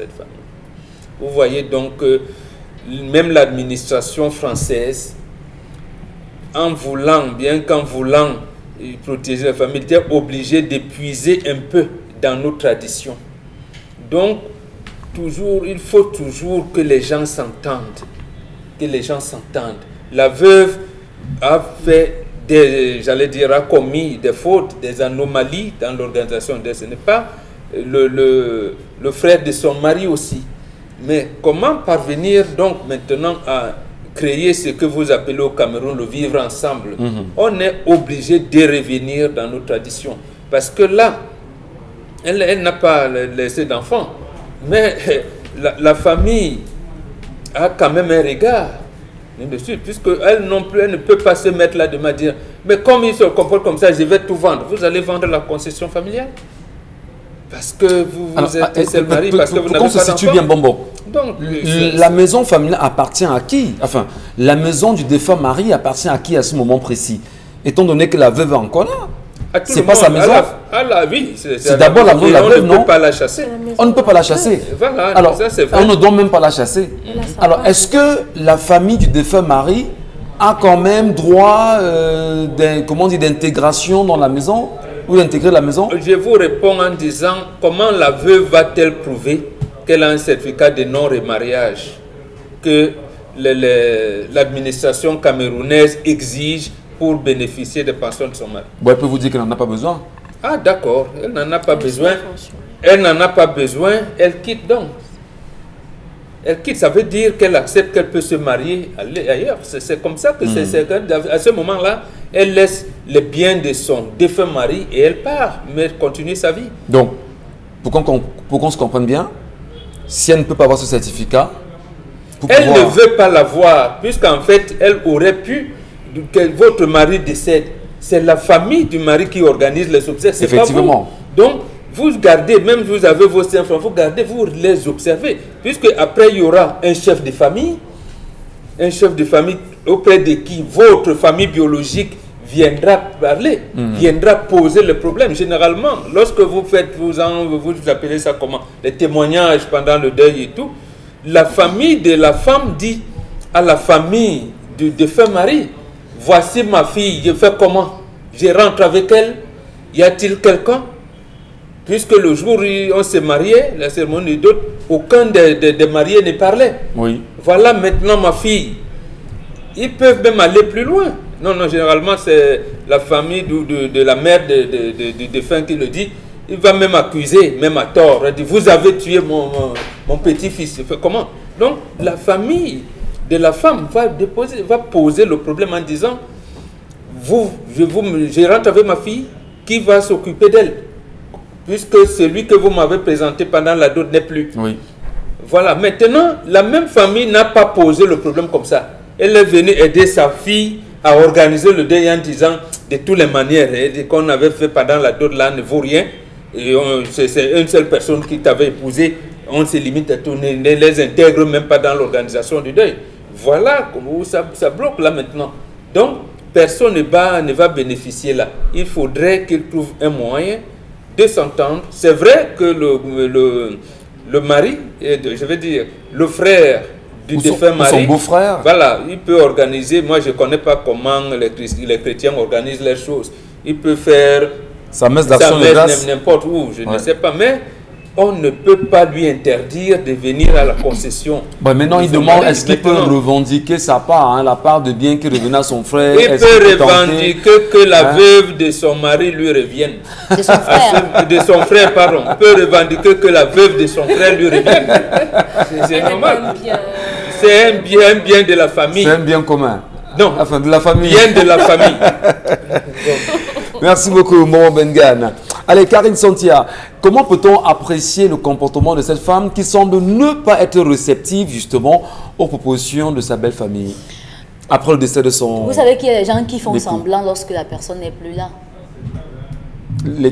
cette famille. Vous voyez donc que même l'administration française, en voulant, bien qu'en voulant protéger la famille, était obligée d'épuiser un peu dans nos traditions. Donc, il faut toujours que les gens s'entendent. Que les gens s'entendent. La veuve a fait a commis des fautes, des anomalies dans l'organisation de ce n'est pas le frère de son mari aussi. Mais comment parvenir donc maintenant à créer ce que vous appelez au Cameroun le vivre ensemble? On est obligé de revenir dans nos traditions. Parce que là, elle n'a pas laissé d'enfants. Mais la famille a quand même un regard dessus, puisque elle non plus, elle ne peut pas se mettre là de me dire, mais comme il se comporte comme ça, je vais tout vendre. Vous allez vendre la concession familiale? Parce que vous êtes seul mari, parce que vous n'avez pas d'enfant. Situe bien, Bombo. Donc, la maison familiale appartient à qui? Enfin, la maison du défunt mari appartient à qui à ce moment précis? Étant donné que la veuve est encore là. C'est pas sa maison. Oui, c'est d'abord la maison de la veuve, non? On ne peut pas la chasser. On ne peut pas la chasser. Voilà, alors, ça, c'est vrai. On ne doit même pas la chasser. Alors, est-ce que la famille du défunt mari a quand même droit d'intégration dans la maison ou d'intégrer la maison? Je vous réponds en disant, comment la veuve va-t-elle prouver qu'elle a un certificat de non-remariage que l'administration camerounaise exige pour bénéficier des pensions de son mari? Bon, elle peut vous dire qu'elle n'en a pas besoin. Ah d'accord, elle n'en a pas besoin. Elle n'en a pas besoin, elle quitte donc. Elle quitte, ça veut dire qu'elle accepte qu'elle peut se marier ailleurs. C'est comme ça que à ce moment-là, elle laisse les biens de son défunt mari et elle part, mais elle continue sa vie. Donc, pour qu'on se comprenne bien, si elle ne peut pas avoir ce certificat, elle ne veut pas l'avoir, puisqu'en fait, elle aurait pu, que votre mari décède. C'est la famille du mari qui organise les obsèques. Effectivement. Pas vous. Donc, vous gardez, même vous avez vos enfants, vous gardez, vous les observez. Puisque après, il y aura un chef de famille auprès de qui votre famille biologique viendra parler, viendra poser le problème. Généralement, lorsque vous faites, vous appelez ça comment? Les témoignages pendant le deuil et tout, la famille de la femme dit à la famille du défunt mari, voici ma fille, je fais comment? Je rentre avec elle, y a-t-il quelqu'un? Puisque le jour où on s'est marié, la cérémonie d'autres, aucun des mariés ne parlait. Oui. Voilà maintenant ma fille. Ils peuvent même aller plus loin. Non, généralement c'est la famille de la mère du défunt qui le dit. Il va même accuser, même à tort. Il dit, vous avez tué mon petit-fils. Comment? Donc la famille de la femme va poser le problème en disant, je rentre avec ma fille, qui va s'occuper d'elle? Puisque celui que vous m'avez présenté pendant la dot n'est plus. Oui. Voilà. Maintenant, la même famille n'a pas posé le problème comme ça. Elle est venue aider sa fille à organiser le deuil en disant, de toutes les manières, qu'on avait fait pendant la dot là ne vaut rien. Et c'est une seule personne qui t'avait épousé. On se limite à tout, ne les intègre même pas dans l'organisation du deuil. Voilà où ça bloque là maintenant. Donc, personne ne va bénéficier là. Il faudrait qu'il trouve un moyen de s'entendre. C'est vrai que le mari, je veux dire, le frère du défunt mari, son beau-frère, voilà, il peut organiser, moi je ne connais pas comment les chrétiens organisent les choses. Il peut faire sa messe d'action de grâce n'importe où, je ne sais pas, mais on ne peut pas lui interdire de venir à la concession. Maintenant, il demande, est-ce qu'il peut revendiquer sa part, la part de bien qui revenait à son frère? Il peut revendiquer que la veuve de son mari lui revienne. De son frère. De son frère, pardon. Il peut revendiquer que la veuve de son frère lui revienne. C'est normal. C'est un bien de la famille. C'est un bien commun. Non, enfin, de la famille. Bien de la famille. Merci beaucoup, Momo Bengane. Allez, Karine Santia, comment peut-on apprécier le comportement de cette femme qui semble ne pas être réceptive justement aux propositions de sa belle famille après le décès de son... Vous savez qu'il y a des gens qui font semblant lorsque la personne n'est plus là.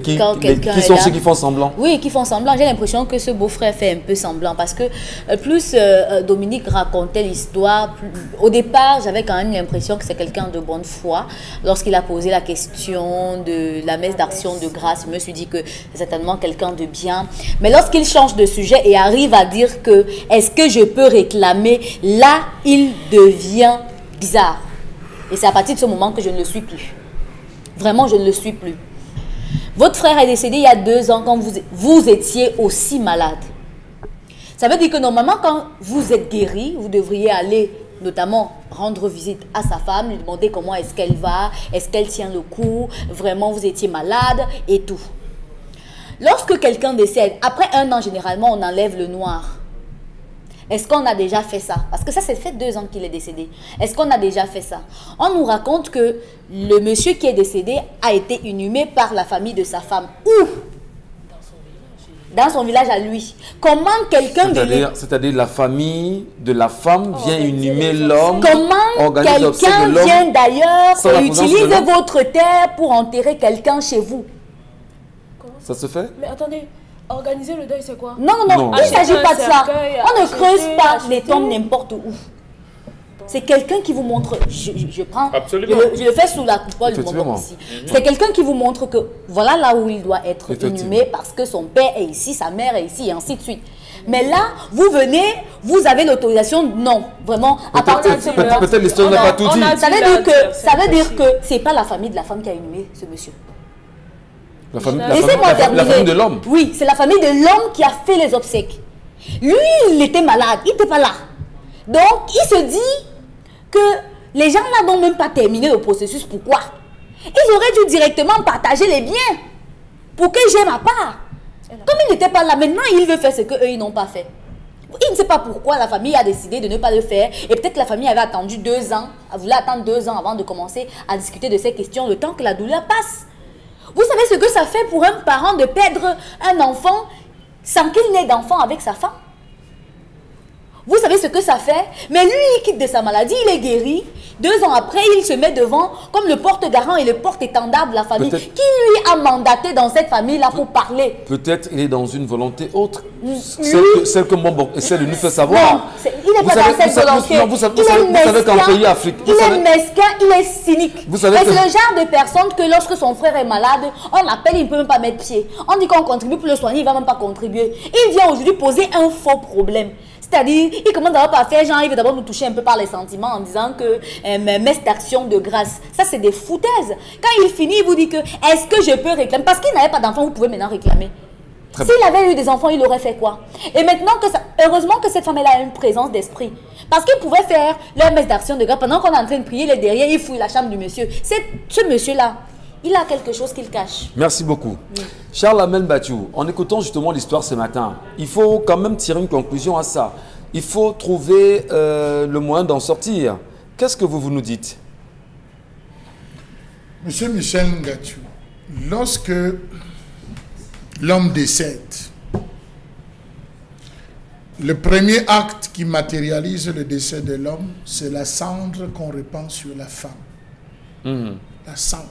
Qui sont ceux qui font semblant? Oui, qui font semblant. J'ai l'impression que ce beau-frère fait un peu semblant parce que plus Dominique racontait l'histoire, au départ, j'avais quand même l'impression que c'est quelqu'un de bonne foi. Lorsqu'il a posé la question de la messe d'action de grâce, je me suis dit que c'est certainement quelqu'un de bien. Mais lorsqu'il change de sujet et arrive à dire que est-ce que je peux réclamer, là, il devient bizarre. Et c'est à partir de ce moment que je ne le suis plus. Vraiment, je ne le suis plus. Votre frère est décédé il y a 2 ans quand vous étiez aussi malade. Ça veut dire que normalement, quand vous êtes guéri, vous devriez aller notamment rendre visite à sa femme, lui demander comment est-ce qu'elle va, est-ce qu'elle tient le coup, vraiment vous étiez malade et tout. Lorsque quelqu'un décède, après 1 an, généralement, on enlève le noir. Est-ce qu'on a déjà fait ça? Parce que ça, c'est fait 2 ans qu'il est décédé. Est-ce qu'on a déjà fait ça? On nous raconte que le monsieur qui est décédé a été inhumé par la famille de sa femme. Où? Dans son village à lui. Comment quelqu'un... C'est-à-dire la famille de la femme vient inhumer l'homme. Comment quelqu'un vient d'ailleurs et utilise votre terre pour enterrer quelqu'un chez vous? Ça se fait? Mais attendez... Organiser le deuil, c'est quoi? Non, il ne s'agit pas de ça. On ne creuse pas les tombes n'importe où. C'est quelqu'un qui vous montre, je prends, je le fais sous la coupole du moment ici. C'est quelqu'un qui vous montre que voilà là où il doit être inhumé parce que son père est ici, sa mère est ici et ainsi de suite. Mais là, vous venez, vous avez l'autorisation, non, vraiment, à partir de ce moment. Peut-être l'histoire n'a pas tout dit. Ça veut dire que ce n'est pas la famille de la femme qui a inhumé ce monsieur. La famille de l'homme. Oui, c'est la famille de l'homme qui a fait les obsèques. Lui, il était malade, il n'était pas là. Donc, il se dit que les gens là n'ont même pas terminé le processus. Pourquoi? Ils auraient dû directement partager les biens pour que j'ai ma part. Comme il n'était pas là, maintenant il veut faire ce qu'eux, ils n'ont pas fait. Il ne sait pas pourquoi la famille a décidé de ne pas le faire. Et peut-être que la famille avait attendu 2 ans, voulait attendre 2 ans avant de commencer à discuter de ces questions, le temps que la douleur passe. Vous savez ce que ça fait pour un parent de perdre un enfant sans qu'il n'ait d'enfant avec sa femme? Vous savez ce que ça fait? Mais lui, il quitte de sa maladie, il est guéri. 2 ans après, il se met devant comme le porte-garant et le porte-étendard de la famille. Qui lui a mandaté dans cette famille-là pour parler? Peut-être il est dans une volonté autre. Celle que Mbombo essaie de nous faire savoir. Non, il n'est pas dans cette volonté. Vous savez qu'en pays africain... Il est mesquin, il est cynique. Et c'est le genre de personne que lorsque son frère est malade, on l'appelle, il ne peut même pas mettre pied. On dit qu'on contribue pour le soigner, il ne va même pas contribuer. Il vient aujourd'hui poser un faux problème. C'est-à-dire, il commence d'abord par faire genre, il veut d'abord nous toucher un peu par les sentiments en disant que messe d'action de grâce, ça c'est des foutaises. Quand il finit, il vous dit que est-ce que je peux réclamer? Parce qu'il n'avait pas d'enfant, vous pouvez maintenant réclamer. S'il avait eu des enfants, il aurait fait quoi? Et maintenant, heureusement que cette femme elle a une présence d'esprit. Parce qu'il pouvait faire leur messe d'action de grâce. Pendant qu'on est en train de prier, il est derrière, il fouille la chambre du monsieur. Ce monsieur-là, il a quelque chose qu'il cache. Merci beaucoup. Oui. Charles Amel Batiou, en écoutant justement l'histoire ce matin, il faut quand même tirer une conclusion à ça. Il faut trouver le moyen d'en sortir. Qu'est-ce que vous nous dites? Monsieur Michel Ngatiou, lorsque l'homme décède, le premier acte qui matérialise le décès de l'homme, c'est la cendre qu'on répand sur la femme. La cendre.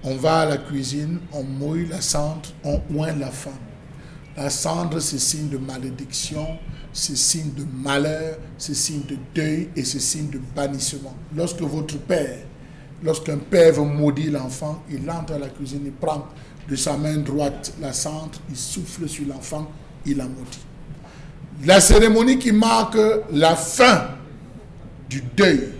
On va à la cuisine, on mouille la cendre, on oint la femme. La cendre, c'est signe de malédiction, c'est signe de malheur, c'est signe de deuil et c'est signe de bannissement. Lorsqu'un père veut maudire l'enfant, il entre à la cuisine, il prend de sa main droite la cendre, il souffle sur l'enfant, il la maudit. La cérémonie qui marque la fin du deuil,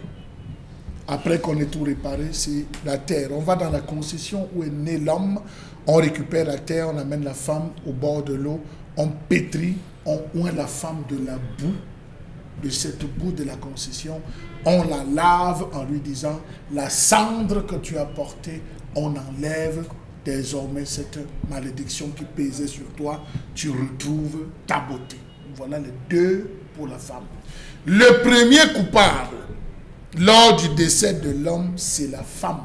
après qu'on ait tout réparé, c'est la terre. On va dans la concession où est né l'homme, on récupère la terre, on amène la femme au bord de l'eau, on pétrit, on oint la femme de la boue, de cette boue de la concession, on la lave en lui disant, la cendre que tu as portée, on enlève désormais cette malédiction qui pesait sur toi, tu retrouves ta beauté. Voilà les 2 pour la femme. Le premier coupable, lors du décès de l'homme, c'est la femme.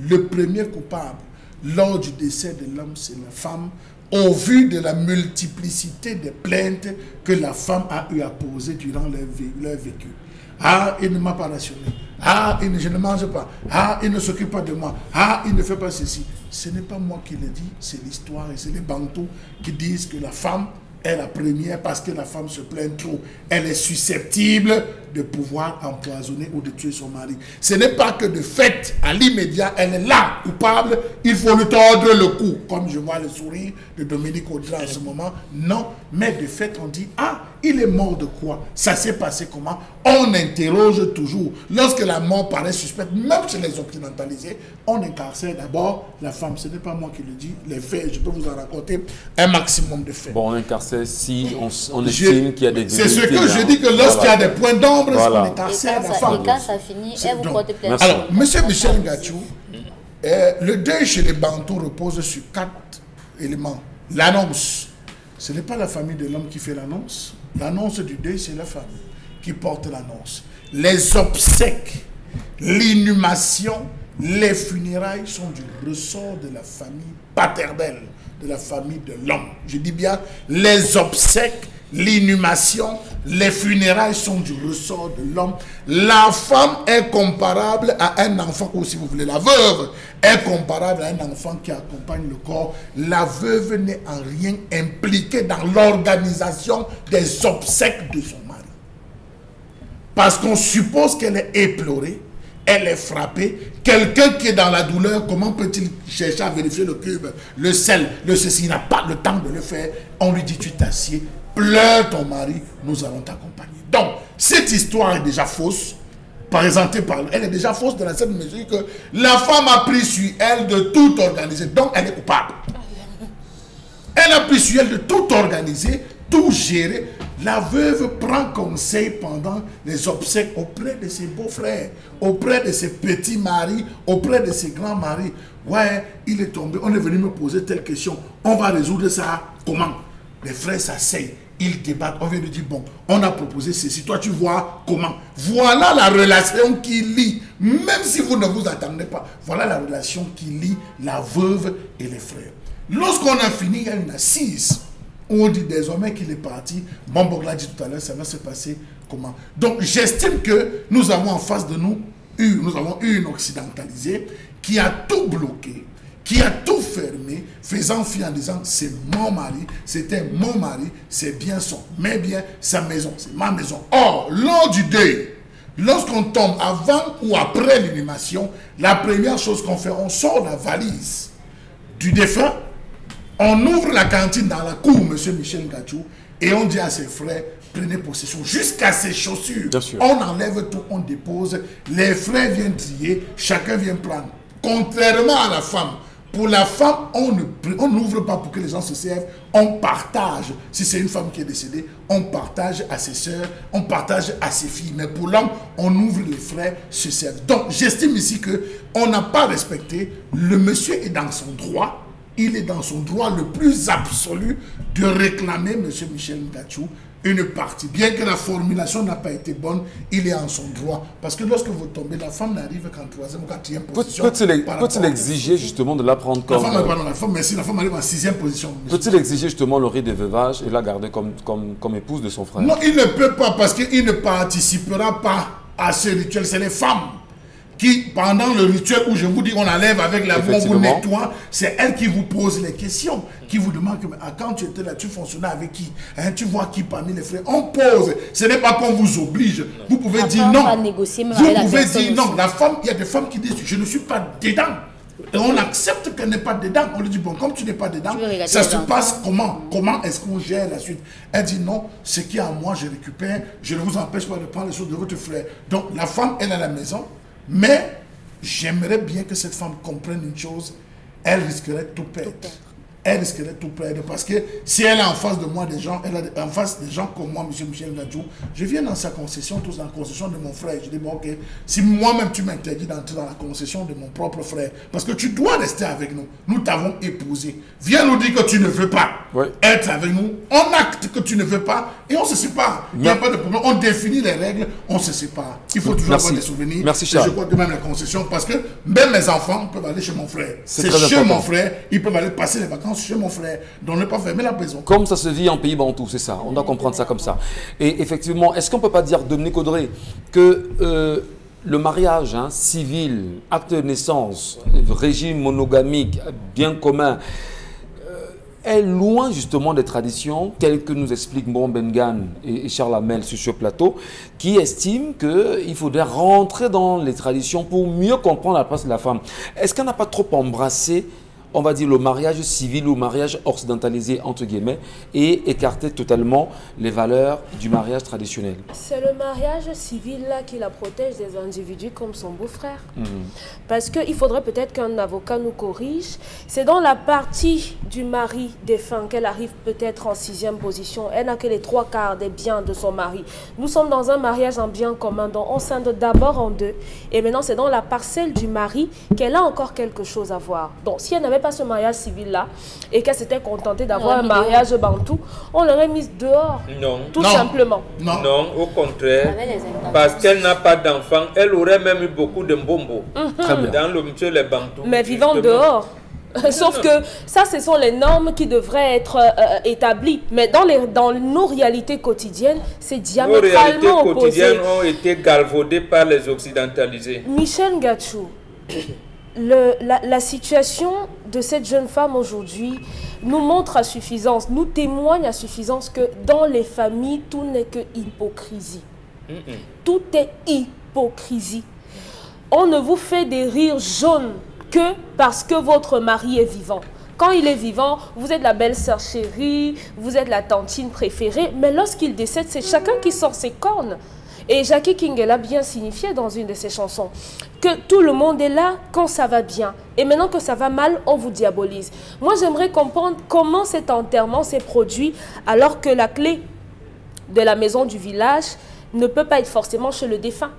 Le premier coupable, lors du décès de l'homme, c'est la femme, au vu de la multiplicité des plaintes que la femme a eu à poser durant leur vécu. Ah, il ne m'a pas rationné. Ah, je ne mange pas. Ah, il ne s'occupe pas de moi. Ah, il ne fait pas ceci. Ce n'est pas moi qui le dis, c'est l'histoire et c'est les Bantous qui disent que la femme est la première parce que la femme se plaint trop. Elle est susceptible de pouvoir empoisonner ou de tuer son mari. Ce n'est pas que de fait, à l'immédiat, elle est là, coupable, il faut lui tordre le cou, comme je vois le sourire de Dominique Audran en ce moment. Non, mais de fait, on dit, ah, il est mort de quoi? Ça s'est passé comment? On interroge toujours. Lorsque la mort paraît suspecte, même chez les occidentalisés, on incarcère d'abord la femme. Ce n'est pas moi qui le dis. Les faits, je peux vous en raconter un maximum de faits. Bon, on incarcère si on estime qu'il y a des... C'est ce que je dis, que lorsqu'il y a des points d'ombre, on incarcère la femme. Et quand ça finit, elle vous porte plainte. Alors, M. Michel Ngachou, le deuil chez les Bantous repose sur 4 éléments. L'annonce. Ce n'est pas la famille de l'homme qui fait l'annonce. L'annonce du deuil, c'est la femme qui porte l'annonce. Les obsèques, l'inhumation, les funérailles sont du ressort de la famille paternelle, de la famille de l'homme. Je dis bien, les obsèques, l'inhumation, les funérailles sont du ressort de l'homme. La femme est comparable à un enfant, ou si vous voulez, la veuve est comparable à un enfant qui accompagne le corps. La veuve n'est en rien impliquée dans l'organisation des obsèques de son mari. Parce qu'on suppose qu'elle est éplorée, elle est frappée. Quelqu'un qui est dans la douleur, comment peut-il chercher à vérifier le cube, le sel, le ceci? Il n'a pas le temps de le faire. On lui dit, tu t'assieds, pleure ton mari, nous allons t'accompagner. Donc, cette histoire est déjà fausse, présentée par elle. Elle est déjà fausse dans la certaine mesure que la femme a pris sur elle de tout organiser. Donc, elle est coupable. Elle a pris sur elle de tout organiser, tout gérer. La veuve prend conseil pendant les obsèques auprès de ses beaux-frères, auprès de ses petits maris, auprès de ses grands maris. Ouais, il est tombé, on est venu me poser telle question. On va résoudre ça comment? Les frères s'asseyent, ils débattent. On vient de dire, bon, on a proposé ceci. Toi, tu vois comment? Voilà la relation qui lie, même si vous ne vous attendez pas. Voilà la relation qui lie la veuve et les frères. Lorsqu'on a fini, il y a une assise. On dit désormais qu'il est parti. Bambo l'a dit tout à l'heure, ça va se passer comment? Donc j'estime que nous avons en face de nous, nous avons une occidentalisée qui a tout bloqué, qui a tout fermé, faisant fi en disant c'est mon mari, c'était mon mari, c'est bien son, mais bien sa maison, c'est ma maison. Or, lors du deuil, lorsqu'on tombe avant ou après l'inhumation, la première chose qu'on fait, on sort la valise du défunt. On ouvre la cantine dans la cour, M. Michel Ngachou, et on dit à ses frères, prenez possession, jusqu'à ses chaussures. On enlève tout, on dépose, les frères viennent trier, chacun vient prendre. Contrairement à la femme, pour la femme, on n'ouvre pas pour que les gens se servent, on partage. Si c'est une femme qui est décédée, on partage à ses soeurs, on partage à ses filles. Mais pour l'homme, on ouvre, les frères se servent. Donc, j'estime ici qu'on n'a pas respecté, le monsieur est dans son droit. Il est dans son droit le plus absolu de réclamer, M. Michel Ngachou, une partie. Bien que la formulation n'a pas été bonne, il est en son droit. Parce que lorsque vous tombez, la femme n'arrive qu'en 3e ou 4e position. Peut-il exiger justement de la prendre comme... La femme arrive en 6e position. Peut-il exiger justement le rite de veuvage et la garder comme épouse de son frère? Non, il ne peut pas parce qu'il ne participera pas à ce rituel. C'est les femmes qui, pendant le rituel où je vous dis on enlève avec la bombe ou nettoie, c'est elle qui vous pose les questions, qui vous demande que quand tu étais là, tu fonctionnais avec qui, hein, tu vois qui parmi les frères. On pose, ce n'est pas qu'on vous oblige. Vous pouvez dire non. Vous pouvez dire non. La femme, il y a des femmes qui disent je ne suis pas dedans. Et on accepte qu'elle n'est pas dedans. On lui dit bon, comme tu n'es pas dedans, ça se passe comment? Comment est-ce qu'on gère la suite? Elle dit non, ce qui est à moi, je récupère, je ne vous empêche pas de prendre les choses de votre frère. Donc la femme, elle est à la maison. Mais j'aimerais bien que cette femme comprenne une chose, elle risquerait tout perdre. Elle risquerait tout perdre parce que si elle est en face de moi des gens, elle est en face des gens comme moi, M. Michel Ngachou, je viens dans sa concession, tous dans la concession de mon frère. Je dis bon ok, si moi-même tu m'interdis d'entrer dans la concession de mon propre frère, parce que tu dois rester avec nous, nous t'avons épousé. Viens nous dire que tu ne veux pas être avec nous, on acte que tu ne veux pas et on se sépare. Il n'y a pas de problème, on définit les règles, on se sépare. Il faut toujours avoir des souvenirs. Merci Charles. Je crois que même la concession, parce que même mes enfants peuvent aller chez mon frère. C'est chez mon frère, ils peuvent aller passer les vacances chez mon frère, donc ne pas fermer la prison. Comme ça se vit en pays bantou, c'est ça, on doit comprendre ça comme ça. Et effectivement, est-ce qu'on ne peut pas dire, Dominique Audrey, que le mariage civil, acte de naissance, régime monogamique, bien commun, est loin justement des traditions telles que nous expliquent Mbon Bengan et Charles Hamel sur ce plateau, qui estiment qu'il faudrait rentrer dans les traditions pour mieux comprendre la place de la femme. Est-ce qu'on n'a pas trop embrassé, on va dire, le mariage civil ou mariage occidentalisé, entre guillemets, et écarter totalement les valeurs du mariage traditionnel? C'est le mariage civil là qui la protège des individus comme son beau-frère. Parce qu'il faudrait peut-être qu'un avocat nous corrige. C'est dans la partie du mari défunt qu'elle arrive peut-être en 6e position. Elle n'a que les 3/4 des biens de son mari. Nous sommes dans un mariage en bien commun, dont on scinde d'abord en 2. Et maintenant, c'est dans la parcelle du mari qu'elle a encore quelque chose à voir. Donc, si elle n'avait pas ce mariage civil-là et qu'elle s'était contentée d'avoir un mariage bantou, on l'aurait mise dehors. Non. Tout simplement. Non, au contraire. Parce qu'elle n'a pas d'enfant, elle aurait même eu beaucoup de mbombo. Dans le monsieur les bantous. Mais vivant dehors. Sauf que ça, ce sont les normes qui devraient être établies. Mais dans nos réalités quotidiennes, c'est diamétralement opposé. Nos réalités quotidiennes ont été galvaudées par les occidentalisés. Michel Gachou, la situation de cette jeune femme aujourd'hui nous montre à suffisance, nous témoigne à suffisance que dans les familles, tout n'est que hypocrisie. Tout est hypocrisie. On ne vous fait des rires jaunes que parce que votre mari est vivant. Quand il est vivant, vous êtes la belle-sœur chérie, vous êtes la tantine préférée, mais lorsqu'il décède, c'est chacun qui sort ses cornes. Et Jackie King l'a bien signifié dans une de ses chansons, que tout le monde est là quand ça va bien. Et maintenant que ça va mal, on vous diabolise. Moi, j'aimerais comprendre comment cet enterrement s'est produit alors que la clé de la maison du village ne peut pas être forcément chez le défunt.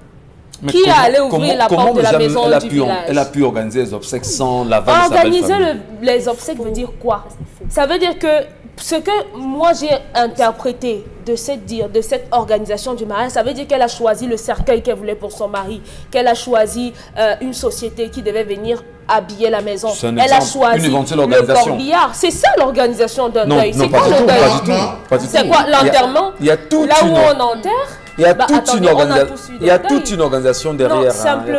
Mais qui est allé ouvrir la porte de la maison du village? Elle a pu organiser les obsèques sans la valeur de sa belle famille. Organiser les obsèques veut dire quoi? Ça veut dire que ce que moi j'ai interprété de cette organisation du mariage, ça veut dire qu'elle a choisi le cercueil qu'elle voulait pour son mari, qu'elle a choisi une société qui devait venir habiller la maison. Elle a choisi le corbillard. C'est ça l'organisation d'un deuil. C'est quoi le deuil? C'est quoi l'enterrement? Là où on enterre? Il y a toute une organisation derrière.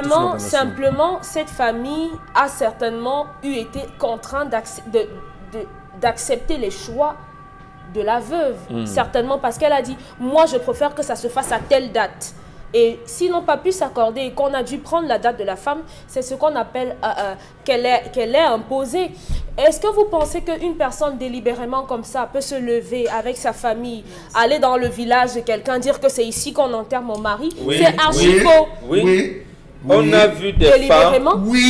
Non, simplement, cette famille a certainement été contrainte d'accepter les choix de la veuve. Certainement parce qu'elle a dit, moi je préfère que ça se fasse à telle date. Et s'ils n'ont pas pu s'accorder et qu'on a dû prendre la date de la femme, c'est ce qu'on appelle qu'elle est imposée. Est-ce que vous pensez qu'une personne délibérément comme ça peut se lever avec sa famille, aller dans le village de quelqu'un, dire que c'est ici qu'on enterre mon mari? C'est archi faux. Oui. On a vu des femmes,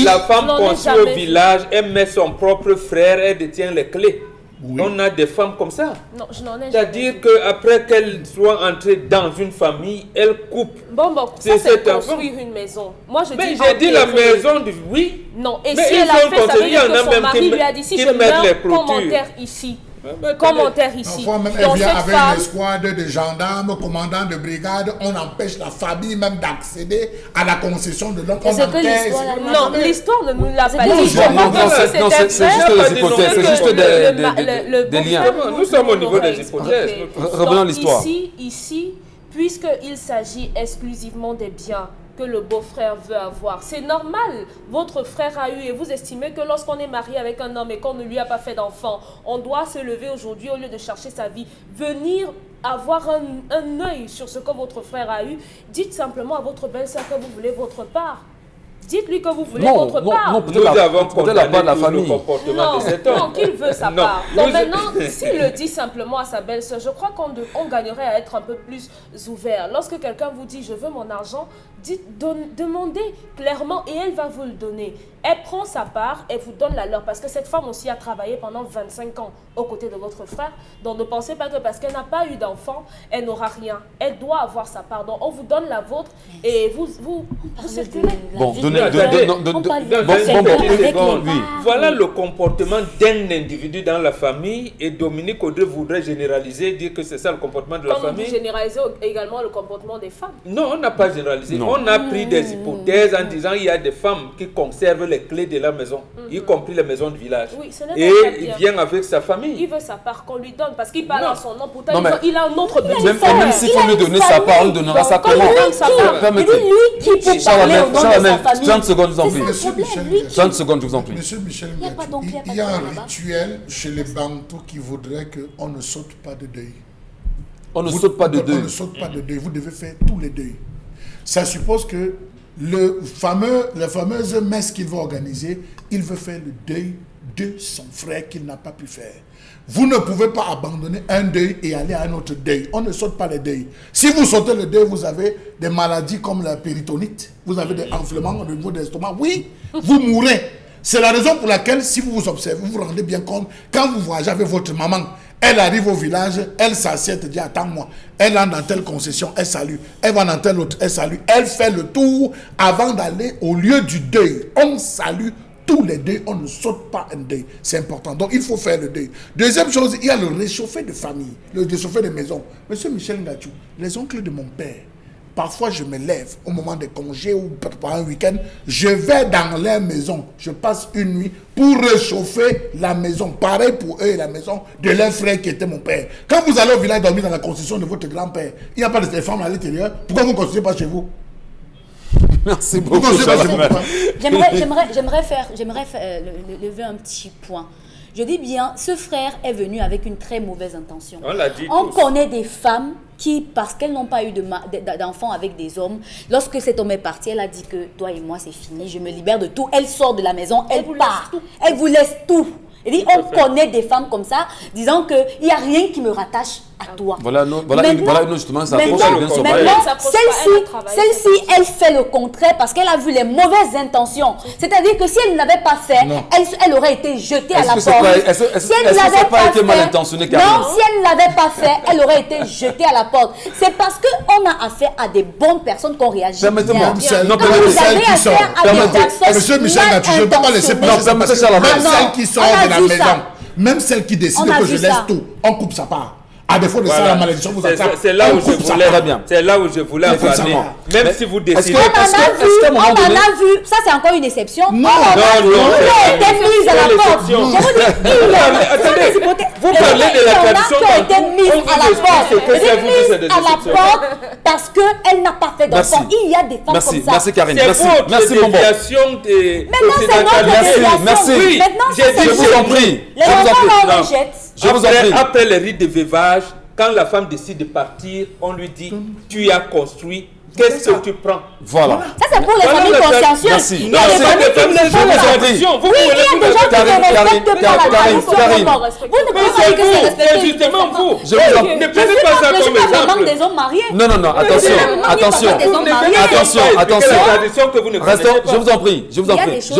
la femme construit au village, elle met son propre frère, elle détient les clés. On a des femmes comme ça. Non, je n'en ai jamais. C'est-à-dire qu'après qu'elle soit entrée dans une famille, elle coupe. Bon, ça c'est construire une maison. Moi je dis. Mais j'ai dit la maison du. Oui. Non, et si elle a fait, ça veut dire que son mari lui a dit si je meurs, commentaire ici. Commentaire ici. Parfois même elle vient avec une escouade de gendarmes, commandants de brigade, on empêche la famille même d'accéder à la concession de l'homme. Non, l'histoire ne nous l'a pas dit. Non, c'est juste des hypothèses, c'est juste des liens. Nous sommes au niveau des hypothèses. Revenons à l'histoire. Ici, puisqu'il s'agit exclusivement des biens que le beau-frère veut avoir. C'est normal, votre frère a eu et vous estimez que lorsqu'on est marié avec un homme et qu'on ne lui a pas fait d'enfant, on doit se lever aujourd'hui au lieu de chercher sa vie, venir avoir un œil sur ce que votre frère a eu. Dites simplement à votre belle-sœur que vous voulez votre part. Dites-lui que vous voulez votre part. Non, nous avons condamné la famille. Le comportement de cet homme. Non, qu'il veut sa part. Donc maintenant, s'il le dit simplement à sa belle-sœur, je crois qu'on gagnerait à être un peu plus ouvert. Lorsque quelqu'un vous dit « je veux mon argent », demandez clairement et elle va vous le donner. Elle prend sa part et vous donne la leur parce que cette femme aussi a travaillé pendant 25 ans aux côtés de votre frère. Donc ne pensez pas que parce qu'elle n'a pas eu d'enfant, elle n'aura rien. Elle doit avoir sa part. Donc on vous donne la vôtre et vous circulez. Bon, voilà le comportement d'un individu dans la famille et Dominique Audrey voudrait généraliser, dire que c'est ça le comportement de la famille. Comme vous généralisez également le comportement des femmes. Non, on n'a pas généralisé. Non, On a pris des hypothèses en disant qu'il y a des femmes qui conservent les clés de la maison, y compris les maisons de village. Oui, ce n'est et pas ça, il vient avec sa famille. Il veut sa part qu'on lui donne parce qu'il parle Non. à son nom. Pourtant, Non, mais- il a un autre but. Même s'il faut lui donner sa part, on donnera sa Quand il comment donne sa part. Permettez. Et lui qui peut parler au nom de sa famille. 30 secondes, je vous en prie. Monsieur problème, Michel lui Ngati. 30 secondes, je vous en prie. Monsieur Michel Il y a pas Ngati, d'oncle, il y a pas il y a de un tante là-bas. rituel chez les Bantous qui voudrait qu'on ne saute pas de deuil. On ne saute pas de On deux. ne saute pas de deuil. Vous devez faire tous les deuils. Ça suppose que la fameuse messe qu'il va organiser, il veut faire le deuil de son frère qu'il n'a pas pu faire. Vous ne pouvez pas abandonner un deuil et aller à un autre deuil. On ne saute pas les deuils. Si vous sautez le deuil, vous avez des maladies comme la péritonite, vous avez des enflements au niveau de l'estomac. Oui, vous mourrez. C'est la raison pour laquelle, si vous vous observez, vous vous rendez bien compte, quand vous voyagez avec votre maman, elle arrive au village, elle s'assied, elle dit attends-moi. Elle entre dans telle concession, elle salue. Elle va dans telle autre, elle salue. Elle fait le tour avant d'aller au lieu du deuil. On salue tous les deuils, on ne saute pas un deuil. C'est important. Donc il faut faire le deuil. Deuxième chose, il y a le réchauffé de famille, le réchauffé de maison. Monsieur Michel Ngati, les oncles de mon père, parfois je me lève au moment des congés ou pour un week-end, je vais dans leur maison, je passe une nuit pour réchauffer la maison. Pareil pour eux et la maison de leur frère qui était mon père. Quand vous allez au village dormir dans la construction de votre grand-père, il n'y a pas de femmes à l'intérieur, pourquoi vous ne construisez pas chez vous? Merci Vous beaucoup. construisez pas chez vous, pourquoi? J'aimerais lever un petit point. Je dis bien, ce frère est venu avec une très mauvaise intention. On l'a dit On tous. connaît des femmes qui, parce qu'elles n'ont pas eu d'enfants avec des hommes, lorsque cet homme est parti, elle a dit que toi et moi c'est fini, je me libère de tout. Elle sort de la maison, elle part. Elle vous laisse tout. Elle dit, on connaît des femmes comme ça, disant qu'il n'y a rien qui me rattache à toi. Voilà, justement, ça approche bien son maintenant, mariage. celle-ci, elle fait le contraire parce qu'elle a vu les mauvaises intentions. C'est-à-dire que si elle ne l'avait pas fait, elle aurait été jetée à la porte. Est-ce que ça n'a pas été mal intentionné, Karine? Non, si elle ne l'avait pas fait, elle aurait été jetée à la porte. C'est parce qu'on a affaire à des bonnes personnes qu'on réagit bien. Permettez-moi. Non, Quand vous avez affaire à des personnes Monsieur Michel Ngati, je ne peux pas laisser passer ça parce que même celle qui sort de la maison, même celle qui décide que je laisse tout, on coupe sa part. À défaut de ça, la malédiction vous attrape. C'est là où je voulais. C'est là où je voulais en faut parler. savoir. Même si vous décidez. On en a vu, ça c'est encore une exception. Non, On a été mise à la porte. Je vous dis, Vous parlez de la tradition. qui a été mise à la porte. que c'est vous qui c'est des Mise à la exceptions. porte parce qu'elle n'a pas fait d'enfant. Il y a des femmes comme ça. Merci Karine. C'est Merci votre Bonbon. déviation des Maintenant c'est notre occidentalistes. déviation. merci. Oui, Maintenant j'ai c'est dit, Je chez vous en nous. prie. Les Je vous en enfants prie. là, on Non. les jette. Je vous en prie. Après les rites de veuvage, quand la femme décide de partir, on lui dit tu as construit, qu'est-ce que tu prends? Voilà. Ça c'est pour les Voilà, familles merci. consciencieuses. Merci. Il y a Merci. des familles qui ne le font vous en pas. prie. Vous Oui, il y a des gens qui Karine, ne respectent pas la Karine, tradition. Karine. Vous ne pouvez pas C'est dire que c'est vous, respecté. c'est justement vous. Je vous en prie. Ne prenez pas ça Je suis comme pas maman exemple. des hommes mariés. Non, attention, attention. Attention. Restons, je vous en prie, Il y a des choses qui ont été faites.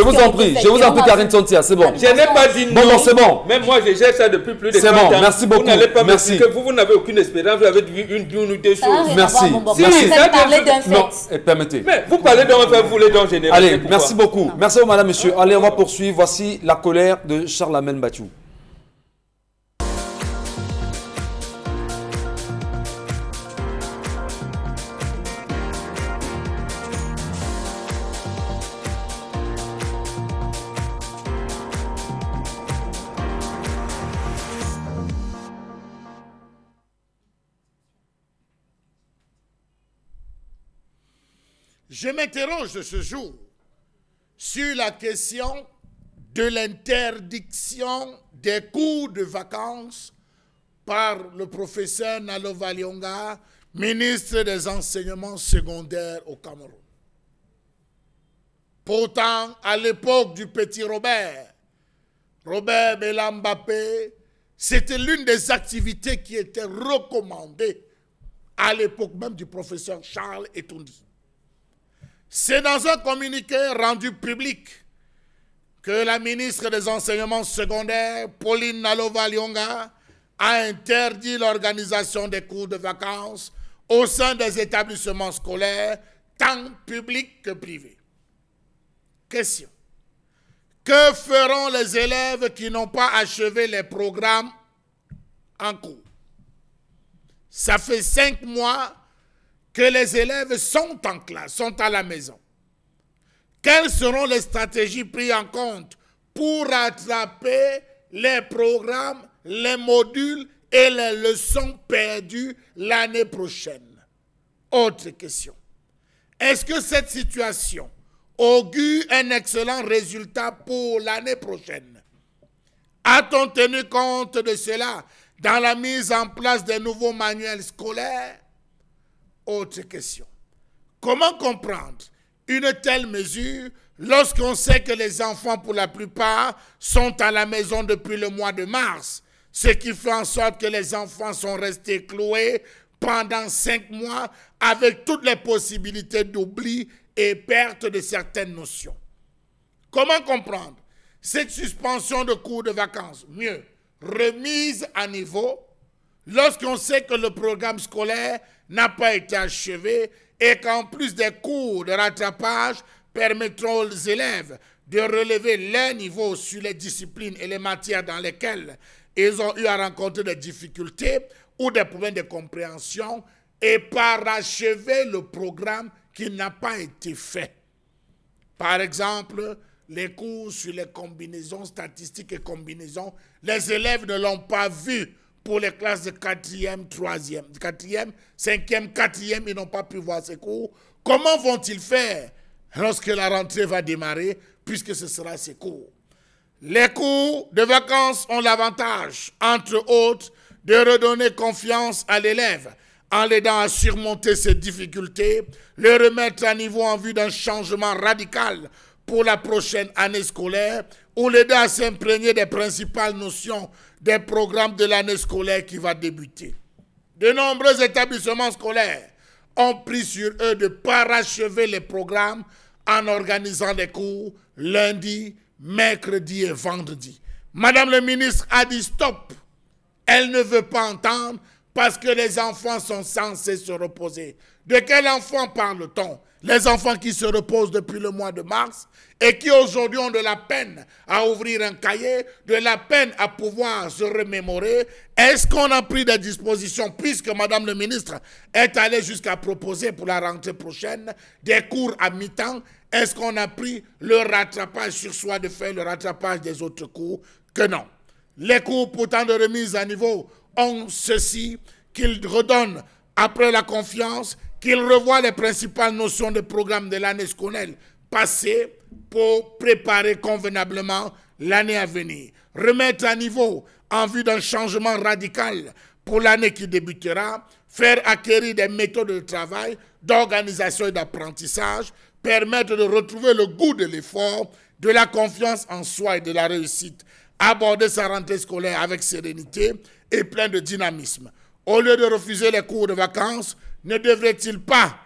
je vous en prie, Karine Sontia, c'est bon. Je n'ai pas dit non. Bon, c'est bon. Même moi, je gère ça depuis plus de 30 C'est ans. bon, merci beaucoup. Vous n'allez pas me Merci. dire que vous n'avez aucune expérience, vous avez vu une ou deux Ça n'a choses. rien à Merci. voir, mon bon. Si, Vous ça, êtes parlé d'un Non, fait. permettez. Mais vous parlez d'un fait, vous voulez donc générer. Allez, merci beaucoup. Merci à vous, madame, monsieur. Allez, on va poursuivre. Voici la colère de Charlemagne Bathiou. Je m'interroge ce jour sur la question de l'interdiction des cours de vacances par le professeur Nalova Lyonga, ministre des enseignements secondaires au Cameroun. Pourtant, à l'époque du petit Robert Belambapé, c'était l'une des activités qui était recommandée à l'époque même du professeur Charles Etoundi. C'est dans un communiqué rendu public que la ministre des Enseignements secondaires, Pauline Nalova Lyonga, a interdit l'organisation des cours de vacances au sein des établissements scolaires, tant publics que privés. Question. Que feront les élèves qui n'ont pas achevé les programmes en cours? Ça fait 5 mois que les élèves sont en classe, sont à la maison, quelles seront les stratégies prises en compte pour rattraper les programmes, les modules et les leçons perdues l'année prochaine? Autre question. Est-ce que cette situation augure un excellent résultat pour l'année prochaine? A-t-on tenu compte de cela dans la mise en place des nouveaux manuels scolaires? Autre question. Comment comprendre une telle mesure lorsqu'on sait que les enfants, pour la plupart, sont à la maison depuis le mois de mars, ce qui fait en sorte que les enfants sont restés cloués pendant 5 mois avec toutes les possibilités d'oubli et perte de certaines notions? Comment comprendre cette suspension de cours de vacances, mieux, remise à niveau, lorsqu'on sait que le programme scolaire n'a pas été achevé et qu'en plus des cours de rattrapage permettront aux élèves de relever leur niveau sur les disciplines et les matières dans lesquelles ils ont eu à rencontrer des difficultés ou des problèmes de compréhension et parachever le programme qui n'a pas été fait. Par exemple, les cours sur les combinaisons, statistiques et combinaisons, les élèves ne l'ont pas vu pour les classes de 4e, 3e, 4e, 5e, 4e, ils n'ont pas pu voir ces cours. Comment vont-ils faire lorsque la rentrée va démarrer, puisque ce sera ces cours? Les cours de vacances ont l'avantage, entre autres, de redonner confiance à l'élève en l'aidant à surmonter ses difficultés, le remettre à niveau en vue d'un changement radical pour la prochaine année scolaire ou l'aider à s'imprégner des principales notions des programmes de l'année scolaire qui va débuter. De nombreux établissements scolaires ont pris sur eux de parachever les programmes en organisant des cours lundi, mercredi et vendredi. Madame le ministre a dit stop. Elle ne veut pas entendre parce que les enfants sont censés se reposer. De quels enfants parle-t-on? Les enfants qui se reposent depuis le mois de mars et qui aujourd'hui ont de la peine à ouvrir un cahier, de la peine à pouvoir se remémorer. Est-ce qu'on a pris des dispositions, puisque Madame le ministre est allée jusqu'à proposer pour la rentrée prochaine des cours à mi-temps? Est-ce qu'on a pris le rattrapage sur soi de faire le rattrapage des autres cours? Que non. Les cours pourtant de remise à niveau ont ceci, qu'ils redonnent après la confiance, qu'ils revoient les principales notions de programme de l'année scolaire passée pour préparer convenablement l'année à venir. Remettre à niveau en vue d'un changement radical pour l'année qui débutera, faire acquérir des méthodes de travail, d'organisation et d'apprentissage, permettre de retrouver le goût de l'effort, de la confiance en soi et de la réussite, aborder sa rentrée scolaire avec sérénité et plein de dynamisme. Au lieu de refuser les cours de vacances, ne devrait-il pas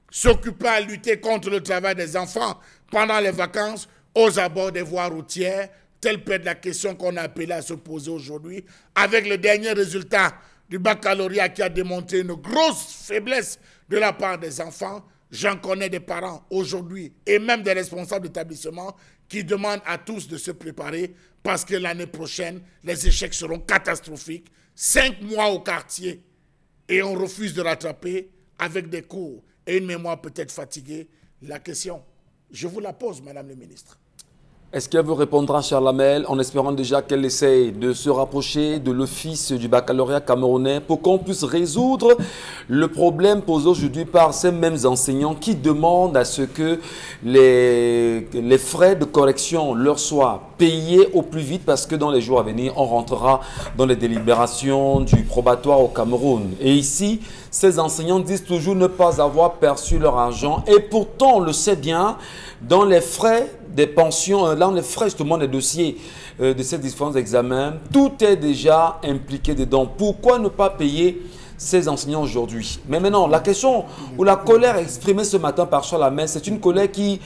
s'occuper à lutter contre le travail des enfants pendant les vacances aux abords des voies routières? Telle peut être la question qu'on a appelée à se poser aujourd'hui, avec le dernier résultat du baccalauréat qui a démontré une grosse faiblesse de la part des enfants. J'en connais des parents aujourd'hui et même des responsables d'établissement qui demandent à tous de se préparer parce que l'année prochaine, les échecs seront catastrophiques. 5 mois au quartier et on refuse de rattraper avec des cours et une mémoire peut-être fatiguée. La question, je vous la pose, Madame le ministre. Est-ce qu'elle vous répondra, Charles Hamel, en espérant déjà qu'elle essaye de se rapprocher de l'office du baccalauréat camerounais pour qu'on puisse résoudre le problème posé aujourd'hui par ces mêmes enseignants qui demandent à ce que les frais de correction leur soient payés au plus vite parce que dans les jours à venir, on rentrera dans les délibérations du probatoire au Cameroun. Et ici, ces enseignants disent toujours ne pas avoir perçu leur argent et pourtant, on le sait bien, dans les frais des pensions, dans les frais justement des dossiers de ces différents examens, tout est déjà impliqué dedans. Pourquoi ne pas payer ces enseignants aujourd'hui? Mais maintenant, la question ou la colère exprimée ce matin par Charles Hamel, c'est une colère qui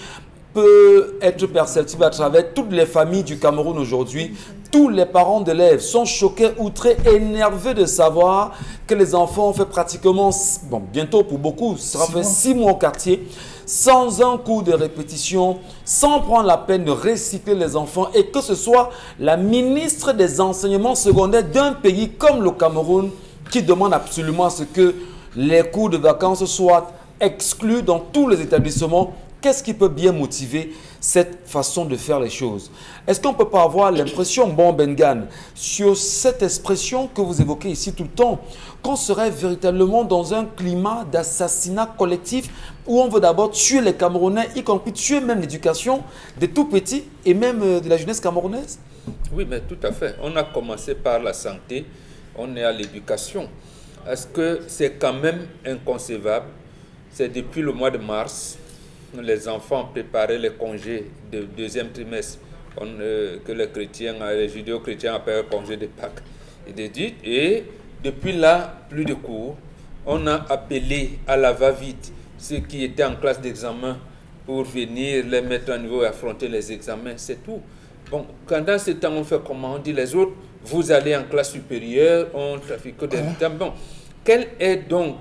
peut être perceptible à travers toutes les familles du Cameroun aujourd'hui. Tous les parents d'élèves sont choqués, outrés, énervés de savoir que les enfants ont fait pratiquement, bon, bientôt pour beaucoup, ce sera fait 6 mois au quartier, sans un cours de répétition, sans prendre la peine de recycler les enfants et que ce soit la ministre des enseignements secondaires d'un pays comme le Cameroun qui demande absolument à ce que les cours de vacances soient exclus dans tous les établissements. Qu'est-ce qui peut bien motiver cette façon de faire les choses? Est-ce qu'on ne peut pas avoir l'impression, bon Bengan, sur cette expression que vous évoquez ici tout le temps, qu'on serait véritablement dans un climat d'assassinat collectif où on veut d'abord tuer les Camerounais, y compris tuer même l'éducation des tout petits et même de la jeunesse camerounaise? Oui, mais tout à fait. On a commencé par la santé, on est à l'éducation. Est-ce que c'est quand même inconcevable? C'est depuis le mois de mars, les enfants préparaient les congés de deuxième trimestre que les chrétiens, les judéo-chrétiens appellent congé de Pâques. Et depuis là, plus de cours. On a appelé à la va-vite ceux qui étaient en classe d'examen pour venir les mettre à niveau et affronter les examens, c'est tout. Bon, pendant ce temps, on fait comment? On dit les autres, vous allez en classe supérieure, on trafique des temps. Bon, quel est donc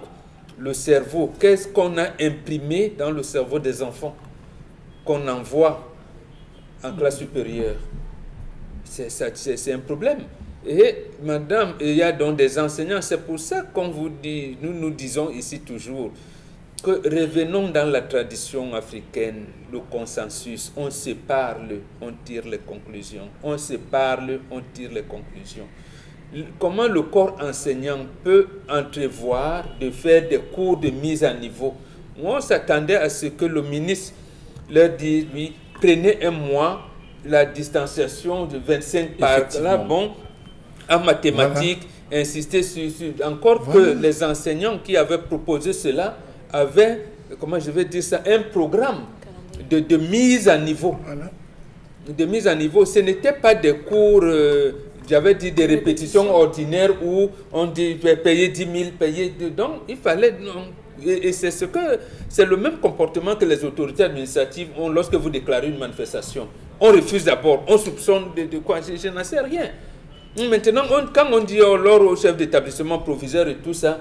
le cerveau? Qu'est-ce qu'on a imprimé dans le cerveau des enfants qu'on envoie en classe supérieure? C'est un problème. Et madame, il y a donc des enseignants, c'est pour ça qu'on vous dit, nous disons ici toujours, que revenons dans la tradition africaine, le consensus, on se parle, on tire les conclusions. On se parle, on tire les conclusions. Comment le corps enseignant peut entrevoir de faire des cours de mise à niveau? On s'attendait à ce que le ministre leur dise, oui, prenez un mois, la distanciation de 25 par là, bon, en mathématiques, voilà. Insister sur encore voilà. Que les enseignants qui avaient proposé cela avaient, comment je vais dire ça, un programme de mise à niveau. Voilà. De mise à niveau, ce n'était pas des cours... j'avais dit des répétitions ordinaires où on dit payer 10 000, payer... Donc, il fallait... Et c'est le même comportement que les autorités administratives ont lorsque vous déclarez une manifestation. On refuse d'abord, on soupçonne de quoi, je n'en sais rien. Maintenant, quand on dit alors au chef d'établissement proviseur et tout ça,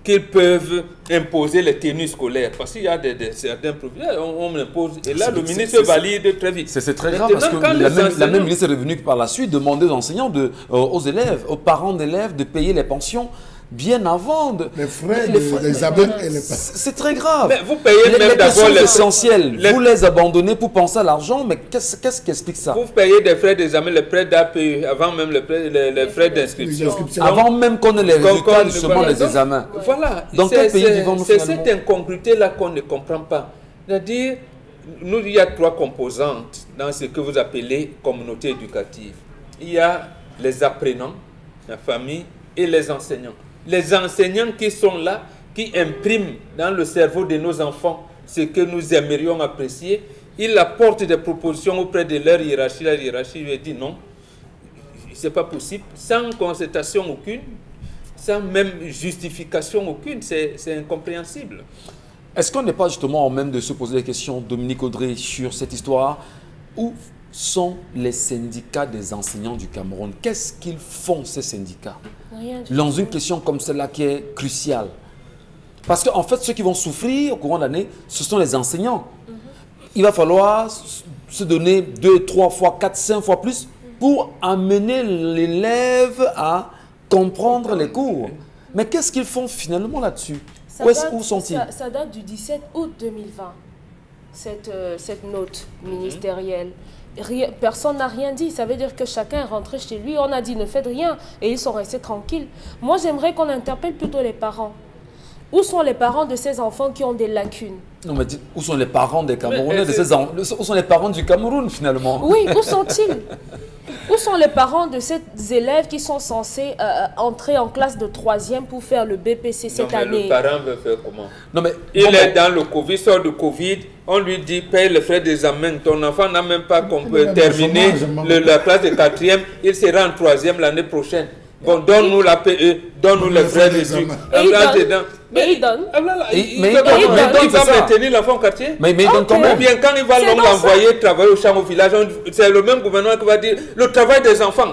qu'ils peuvent imposer les tenues scolaires. Parce qu'il y a certains proviseurs, on impose. Et là, le ministre valide très vite. C'est très grave parce que la même ministre est revenue par la suite demander aux enseignants, aux élèves, aux parents d'élèves de payer les pensions bien avant. Les frais d'examen et les... C'est très grave. Mais vous payez même d'abord les essentiels. Vous les abandonnez pour penser à l'argent, mais qu'est-ce qui explique ça? Vous payez des frais d'examen, les frais d'APE, avant même les frais d'inscription. Avant même qu'on ait les résultats justement des examens. Voilà. Dans quel pays vivons-nous finalement? C'est cette incongruité-là qu'on ne comprend pas. C'est-à-dire, il y a trois composantes dans ce que vous appelez communauté éducative. Il y a les apprenants, la famille et les enseignants. Les enseignants qui sont là, qui impriment dans le cerveau de nos enfants ce que nous aimerions apprécier, ils apportent des propositions auprès de leur hiérarchie. La hiérarchie lui dit non, ce n'est pas possible, sans concertation aucune, sans même justification aucune, c'est incompréhensible. Est-ce qu'on n'est pas justement en même de se poser des questions, Dominique Audrey, sur cette histoire? Où sont les syndicats des enseignants du Cameroun? Qu'est-ce qu'ils font, ces syndicats? Dans une question comme celle-là qui est cruciale. Parce qu'en fait, ceux qui vont souffrir au courant de l'année, ce sont les enseignants. Il va falloir se donner 2, 3 fois, 4, 5 fois plus pour amener l'élève à comprendre les cours. Mais qu'est-ce qu'ils font finalement là-dessus? Où sont-ils? Ça date du 17 août 2020, cette note ministérielle. Personne n'a rien dit. Ça veut dire que chacun est rentré chez lui. On a dit ne faites rien et ils sont restés tranquilles. Moi, j'aimerais qu'on interpelle plutôt les parents. Où sont les parents de ces enfants qui ont des lacunes? Non, mais où sont les parents des Camerounais, où sont les parents du Cameroun finalement? Oui, où sont-ils? Où sont les parents de ces élèves qui sont censés entrer en classe de 3e pour faire le BPC cette année? Le parent veut faire comment? Non, mais, il est dans le Covid, sort du Covid, on lui dit paye les frais d'examen. Ton enfant n'a même pas terminé la classe de 4e, il sera en 3e l'année prochaine. Bon, donne-nous la PE, donne-nous les frais d'examen. Mais il donne. Il va maintenir l'enfant au quartier. Mais il donne quand même. Ou bien quand il va l'envoyer travailler au champ au village, c'est le même gouvernement qui va dire le travail des enfants.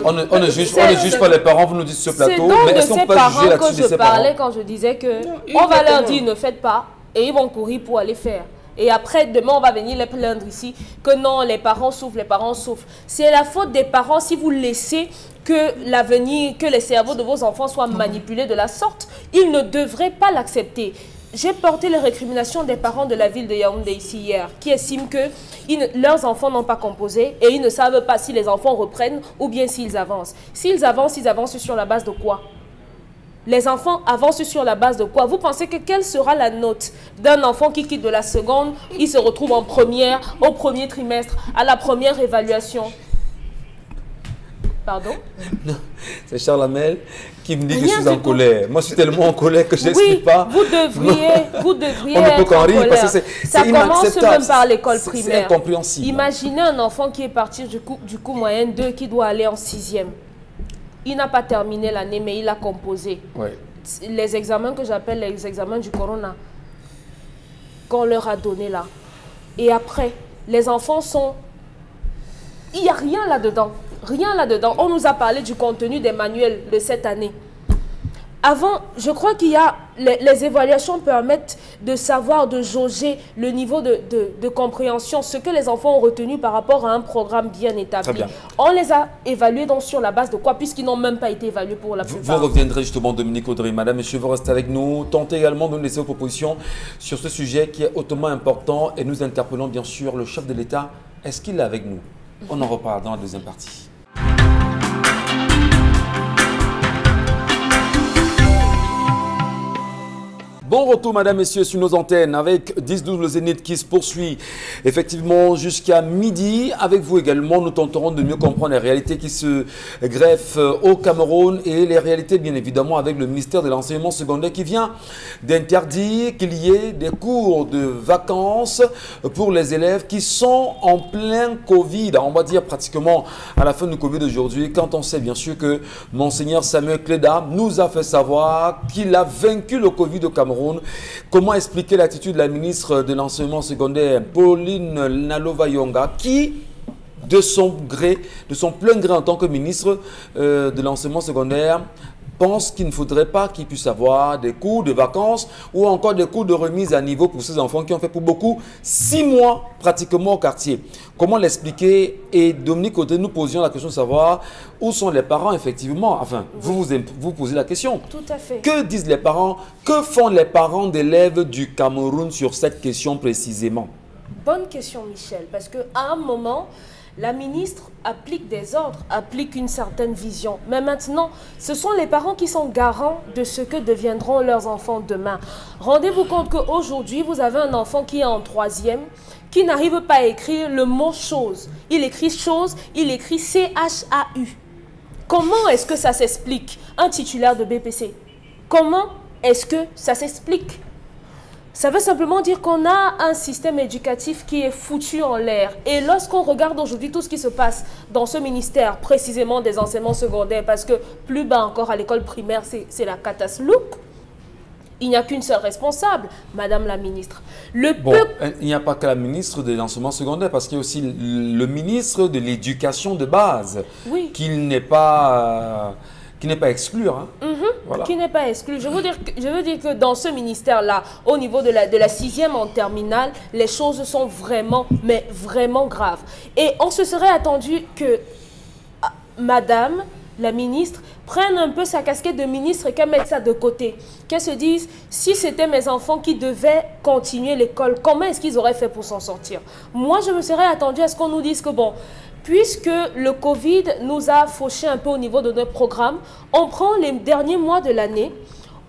On ne juge pas les parents, vous nous dites sur ce plateau. Mais est-ce qu'on peut juger là-dessus de ces parents? C'est donc de ces parents que je parlais quand je disais que on va leur dire ne faites pas et ils vont courir pour aller faire. Et après, demain, on va venir les plaindre ici que non, les parents souffrent, les parents souffrent. C'est la faute des parents si vous laissez que l'avenir, que les cerveaux de vos enfants soient manipulés de la sorte. Ils ne devraient pas l'accepter. j'ai porté les récriminations des parents de la ville de Yaoundé ici hier, qui estiment que leurs enfants n'ont pas composé et ils ne savent pas si les enfants reprennent ou bien s'ils avancent. S'ils avancent, ils avancent sur la base de quoi? Les enfants avancent sur la base de quoi? Vous pensez que quelle sera la note d'un enfant qui quitte de la seconde, il se retrouve en première, au premier trimestre, à la première évaluation? Pardon? C'est Charles Hamel qui me dit que je suis en colère. Moi, je suis tellement en colère que je n'explique pas. Vous devriez on ne peut être qu'en en rire colère. parce que Ça commence même par l'école primaire. C'est incompréhensible. Imaginez un enfant qui est parti du coup moyen 2, qui doit aller en 6e. Il n'a pas terminé l'année, mais il a composé. Ouais. Les examens que j'appelle les examens du corona, qu'on leur a donné là. Et après, les enfants sont... Il n'y a rien là-dedans. Rien là-dedans. On nous a parlé du contenu des manuels de cette année. Avant, je crois qu'il y a... Les évaluations permettent de savoir, de jauger le niveau de compréhension, ce que les enfants ont retenu par rapport à un programme bien établi. Très bien. On les a évalués donc sur la base de quoi, puisqu'ils n'ont même pas été évalués pour la plupart. Vous reviendrez justement, Dominique Audry. Madame, Monsieur, vous restez avec nous. Tentez également de nous laisser vos propositions sur ce sujet qui est hautement important et nous interpellons bien sûr le chef de l'État. Est-ce qu'il est avec nous? On en reparle dans la deuxième partie. Bon retour, mesdames, messieurs, sur nos antennes avec 10-12 le Zénith qui se poursuit effectivement jusqu'à midi. Avec vous également, nous tenterons de mieux comprendre les réalités qui se greffent au Cameroun et les réalités, bien évidemment, avec le ministère de l'enseignement secondaire qui vient d'interdire qu'il y ait des cours de vacances pour les élèves qui sont en plein Covid. On va dire pratiquement à la fin du Covid aujourd'hui, quand on sait bien sûr que Monseigneur Samuel Cléda nous a fait savoir qu'il a vaincu le Covid au Cameroun. Comment expliquer l'attitude de la ministre de l'enseignement secondaire, Pauline Nalova-Yonga, qui, de son plein gré en tant que ministre de l'enseignement secondaire, pense qu'il ne faudrait pas qu'il puisse avoir des cours de vacances ou encore des cours de remise à niveau pour ces enfants qui ont fait pour beaucoup 6 mois pratiquement au quartier. Comment l'expliquer? Et Dominique Audry, nous posions la question de savoir où sont les parents effectivement. Enfin, vous posez la question. Tout à fait. Que disent les parents? Que font les parents d'élèves du Cameroun sur cette question précisément? Bonne question, Michel, parce qu'à un moment, la ministre applique des ordres, applique une certaine vision. Mais maintenant, ce sont les parents qui sont garants de ce que deviendront leurs enfants demain. Rendez-vous compte qu'aujourd'hui, vous avez un enfant qui est en 3e, qui n'arrive pas à écrire le mot chose. Il écrit chose, il écrit C-H-A-U. Comment est-ce que ça s'explique, un titulaire de BPC? Comment est-ce que ça s'explique? Ça veut simplement dire qu'on a un système éducatif qui est foutu en l'air. Et lorsqu'on regarde aujourd'hui tout ce qui se passe dans ce ministère, précisément des enseignements secondaires, parce que plus bas encore à l'école primaire, c'est la catastrophe. Il n'y a qu'une seule responsable, Madame la ministre. Il n'y a pas que la ministre de l'enseignement secondaire, parce qu'il y a aussi le ministre de l'éducation de base, oui, qui n'est pas exclu. Hein. Voilà. Qui n'est pas exclu. Je veux dire que dans ce ministère-là, au niveau de la 6e en terminale, les choses sont vraiment, mais vraiment graves. Et on se serait attendu que Madame la ministre prenne un peu sa casquette de ministre et qu'elle mette ça de côté. Qu'elle se dise, si c'était mes enfants qui devaient continuer l'école, comment est-ce qu'ils auraient fait pour s'en sortir? Moi, je me serais attendu à ce qu'on nous dise que bon, puisque le Covid nous a fauché un peu au niveau de notre programme, on prend les derniers mois de l'année,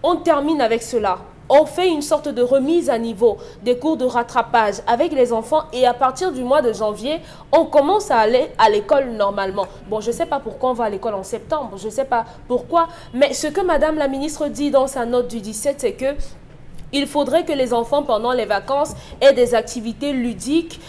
on termine avec cela. On fait une sorte de remise à niveau des cours de rattrapage avec les enfants et à partir du mois de janvier, on commence à aller à l'école normalement. Bon, je ne sais pas pourquoi on va à l'école en septembre, je ne sais pas pourquoi, mais ce que Madame la ministre dit dans sa note du 17, c'est que il faudrait que les enfants, pendant les vacances, aient des activités ludiques,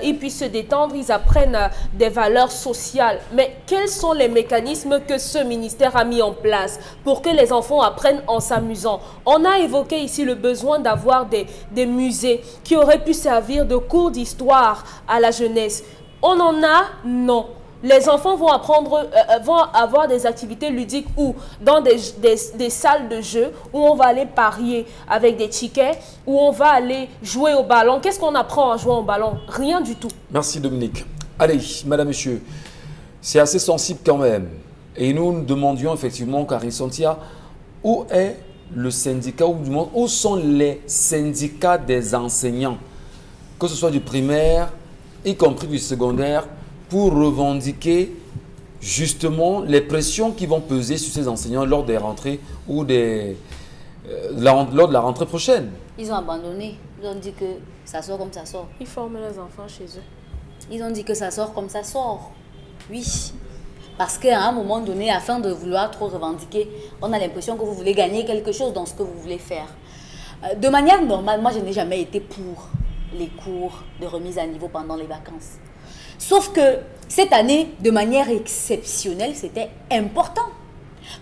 ils puissent se détendre, ils apprennent des valeurs sociales. Mais quels sont les mécanismes que ce ministère a mis en place pour que les enfants apprennent en s'amusant? On a évoqué ici le besoin d'avoir des musées qui auraient pu servir de cours d'histoire à la jeunesse. On en a? Non. Les enfants vont avoir des activités ludiques où dans des salles de jeu où on va aller parier avec des tickets, où on va aller jouer au ballon. Qu'est-ce qu'on apprend à jouer au ballon? Rien du tout. Merci Dominique. Allez, madame, monsieur, c'est assez sensible quand même. Et nous demandions effectivement, Karine Santia, où est le syndicat, ou du moins, où sont les syndicats des enseignants, que ce soit du primaire, y compris du secondaire, pour revendiquer justement les pressions qui vont peser sur ces enseignants lors des rentrées ou lors de la rentrée prochaine? Ils ont abandonné. Ils ont dit que ça sort comme ça sort. Ils forment les enfants chez eux. Ils ont dit que ça sort comme ça sort. Oui. Parce qu'à un moment donné, afin de vouloir trop revendiquer, on a l'impression que vous voulez gagner quelque chose dans ce que vous voulez faire. De manière normale, moi je n'ai jamais été pour les cours de remise à niveau pendant les vacances. Sauf que cette année, de manière exceptionnelle, c'était important.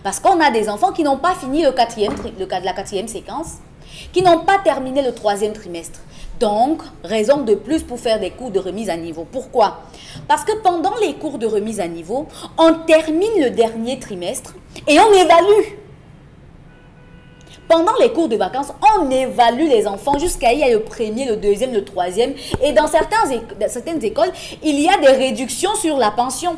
Parce qu'on a des enfants qui n'ont pas fini la quatrième séquence, qui n'ont pas terminé le 3e trimestre. Donc, raison de plus pour faire des cours de remise à niveau. Pourquoi? Parce que pendant les cours de remise à niveau, on termine le dernier trimestre et on évalue. Pendant les cours de vacances, on évalue les enfants jusqu'à il y a le 1er, le 2e, le 3e. Et dans certaines écoles, il y a des réductions sur la pension.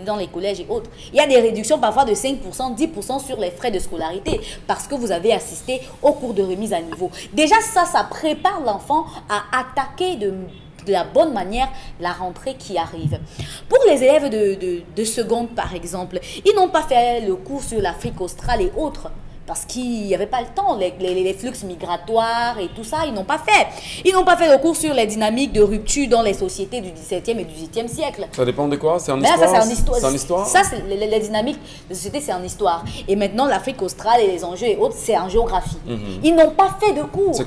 Dans les collèges et autres. Il y a des réductions parfois de 5%, 10% sur les frais de scolarité parce que vous avez assisté au cours de remise à niveau. Déjà, ça prépare l'enfant à attaquer de la bonne manière la rentrée qui arrive. Pour les élèves de seconde, par exemple, ils n'ont pas fait le cours sur l'Afrique australe et autres. Parce qu'il n'y avait pas le temps, les flux migratoires et tout ça, ils n'ont pas fait. Ils n'ont pas fait le cours sur les dynamiques de rupture dans les sociétés du XVIIe et du XVIIIe siècle. Ça dépend de quoi? C'est en histoire? Ça, c'est en histoire. C'est en histoire? Ça, les dynamiques de société, c'est en histoire. Et maintenant, l'Afrique australe et les enjeux et autres, c'est en géographie. Ils n'ont pas fait de cours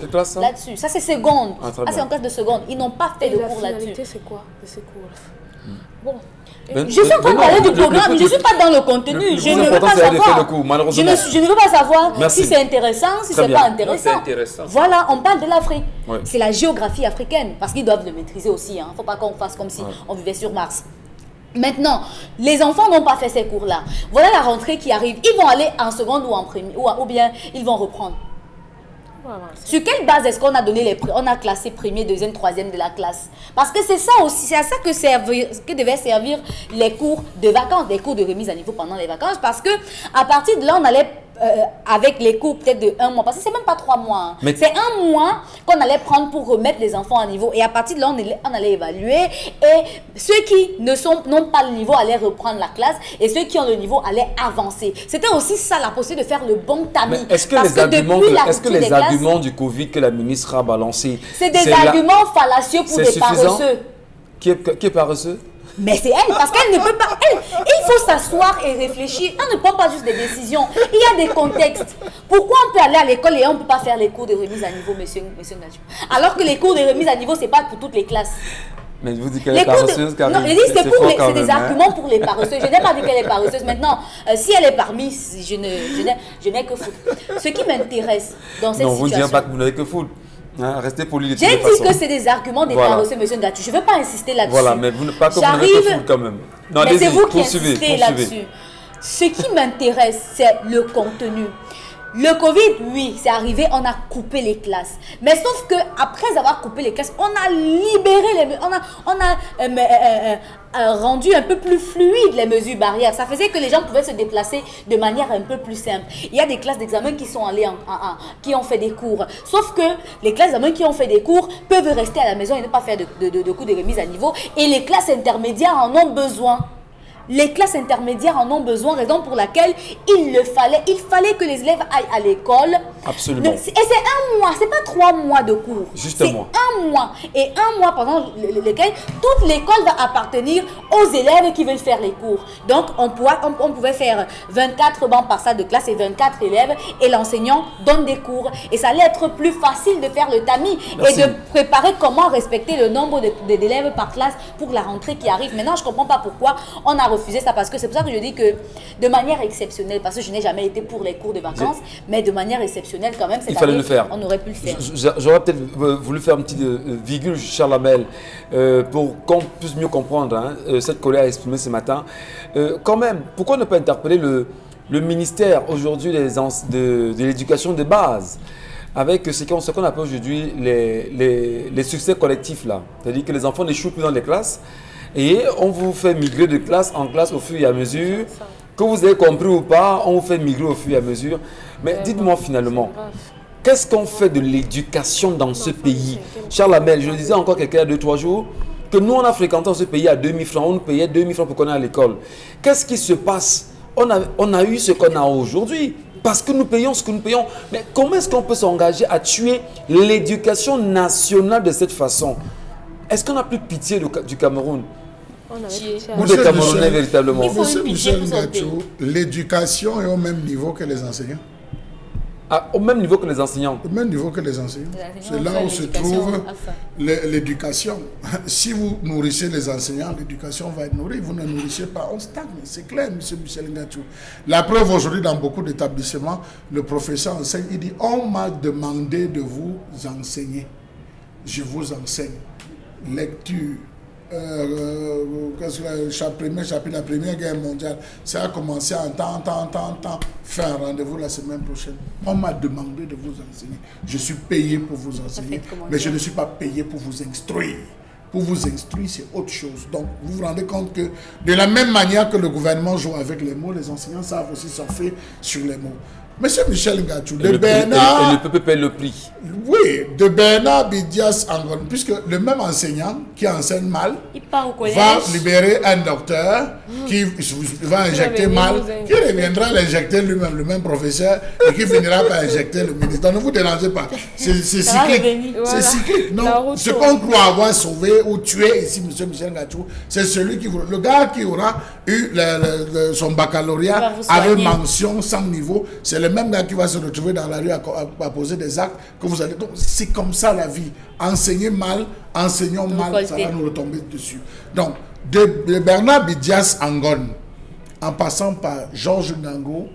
là-dessus. Ça, c'est seconde. C'est en classe de seconde. Ils n'ont pas fait de cours là-dessus. La finalité, c'est quoi de ces cours? Bon. Je suis en train de parler du programme, je ne suis pas dans le contenu. Je ne veux pas savoir. Je ne veux pas savoir si c'est intéressant, si c'est pas intéressant. Voilà, on parle de l'Afrique. C'est la géographie africaine, parce qu'ils doivent le maîtriser aussi. Il ne faut pas qu'on fasse comme si on vivait sur Mars. Maintenant, les enfants n'ont pas fait ces cours-là. Voilà la rentrée qui arrive. Ils vont aller en seconde ou en première, ou bien ils vont reprendre. Sur quelle base est-ce qu'on a donné on a classé premier, deuxième, troisième de la classe? Parce que c'est ça aussi, c'est à ça que devaient servir les cours de vacances, les cours de remise à niveau pendant les vacances. Parce que à partir de là, on allait avec les cours peut-être de 1 mois, parce que c'est même pas 3 mois. Hein. C'est 1 mois qu'on allait prendre pour remettre les enfants à niveau. Et à partir de là, on allait évaluer. Et ceux qui n'ont pas le niveau allaient reprendre la classe. Et ceux qui ont le niveau allaient avancer. C'était aussi ça la possibilité de faire le bon tamis. Est-ce que les arguments du Covid que la ministre a balancés, c'est des arguments fallacieux pour des paresseux? Qui est paresseux? Mais c'est elle, parce qu'elle ne peut pas. Il faut s'asseoir et réfléchir. On ne prend pas juste des décisions. Il y a des contextes. Pourquoi on peut aller à l'école et on ne peut pas faire les cours de remise à niveau, monsieur Ngadjou? Alors que les cours de remise à niveau, ce n'est pas pour toutes les classes. Mais je vous dis qu'elle est paresseuse, Karine. Non, c'est des arguments pour les paresseux. Je n'ai pas dit qu'elle est paresseuse. Maintenant, si elle est parmi, je n'ai que foutre. Ce qui m'intéresse dans cette situation... Non, vous ne direz pas que vous n'avez que foutre. Hein, restez poli de toute façon. J'ai dit que c'est des arguments des paresseux, monsieur Ngadjou. Je ne veux pas insister là-dessus. Voilà, mais vous pas comme vous n'avez que foutre quand même. Non, mais c'est vous qui insistez là-dessus. Ce qui m'intéresse, c'est le contenu. Le Covid, oui, c'est arrivé, on a coupé les classes. Mais sauf que après avoir coupé les classes, on a libéré on a rendu un peu plus fluide les mesures barrières. Ça faisait que les gens pouvaient se déplacer de manière un peu plus simple. Il y a des classes d'examen qui sont allées qui ont fait des cours. Sauf que les classes d'examen qui ont fait des cours peuvent rester à la maison et ne pas faire de cours de remise à niveau. Et les classes intermédiaires en ont besoin. Les classes intermédiaires en ont besoin, raison pour laquelle il fallait que les élèves aillent à l'école. Absolument. Et c'est 1 mois, c'est pas 3 mois de cours. Juste c'est 1 mois. Et 1 mois pendant lequel toute l'école va appartenir aux élèves qui veulent faire les cours. Donc on pouvait faire 24 bancs par salle de classe et 24 élèves et l'enseignant donne des cours. Et ça allait être plus facile de faire le tamis. Merci. Et de préparer comment respecter le nombre d'élèves par classe pour la rentrée qui arrive. Maintenant, je ne comprends pas pourquoi on a refusé ça, parce que c'est pour ça que je dis que de manière exceptionnelle, parce que je n'ai jamais été pour les cours de vacances, mais de manière exceptionnelle quand même, il fallait le faire. On aurait pu le faire. J'aurais peut-être voulu faire une petite virgule, Charles Lamel, pour qu'on puisse mieux comprendre cette colère exprimée ce matin. Quand même, pourquoi ne pas interpeller le ministère aujourd'hui de l'éducation de base avec ce qu'on appelle aujourd'hui les succès collectifs là, c'est-à-dire que les enfants n'échouent plus dans les classes. Et on vous fait migrer de classe en classe au fur et à mesure Que vous ayez compris ou pas, on vous fait migrer au fur et à mesure. Mais dites-moi finalement, qu'est-ce qu'on fait de l'éducation dans ce pays? Charles Amel, je le disais encore quelqu'un il y a 2-3 jours, que nous on a fréquenté ce pays à 2000 francs, on nous payait 2000 francs pour qu'on aille à l'école. Qu'est-ce qui se passe? On a eu ce qu'on a aujourd'hui. Parce que nous payons ce que nous payons. Mais comment est-ce qu'on peut s'engager à tuer l'éducation nationale de cette façon? Est-ce qu'on n'a plus pitié du Cameroun? Ou des Camerounais véritablement? Monsieur Michel Ngatsou, l'éducation est au même niveau que les enseignants. Ah, au même niveau que les enseignants? Au même niveau que les enseignants. C'est là où se trouve l'éducation. Si vous nourrissez les enseignants, l'éducation va être nourrie. Vous ne nourrissez pas, on stagne. C'est clair, monsieur Michel Ngatsou. La preuve aujourd'hui, dans beaucoup d'établissements, le professeur enseigne, il dit, on m'a demandé de vous enseigner. Je vous enseigne. Lecture. La Première Guerre mondiale, ça a commencé en temps. Faire un rendez-vous la semaine prochaine. On m'a demandé de vous enseigner. Je suis payé pour vous enseigner, mais je ne suis pas payé pour vous instruire. Pour vous instruire, c'est autre chose. Donc, vous vous rendez compte que de la même manière que le gouvernement joue avec les mots, les enseignants savent aussi surfer sur les mots. Monsieur Michel Ngatsou, de Bernard... Et le peuple paie le prix. Oui, de Bernard Bidias Angon, puisque le même enseignant qui enseigne mal va libérer un docteur qui va injecter mal, qui reviendra l'injecter lui-même, le même professeur, et qui finira par injecter le ministre. Donc ne vous dérangez pas. C'est cyclique. C'est cyclique. Non, ce qu'on croit avoir sauvé ou tué ici, monsieur Michel Ngatsou, c'est celui qui... Le gars qui aura eu son baccalauréat avec mention sans niveau, c'est le même gars qui va se retrouver dans la rue à poser des actes que vous allez... Donc, c'est comme ça la vie. Enseignez mal, enseignons mal, ça va nous retomber dessus. Donc, de Bernard Bidias Angon, en passant par Georges Ngango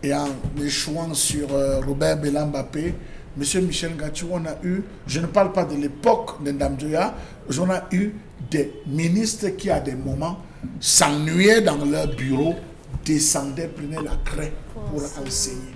et en échouant sur Robert Belambapé, monsieur Michel Ngatsou, on a eu, je ne parle pas de l'époque de Ndamdjoya, on a eu des ministres qui, à des moments, s'ennuyaient dans leur bureau, descendaient, prenaient la craie pour enseigner.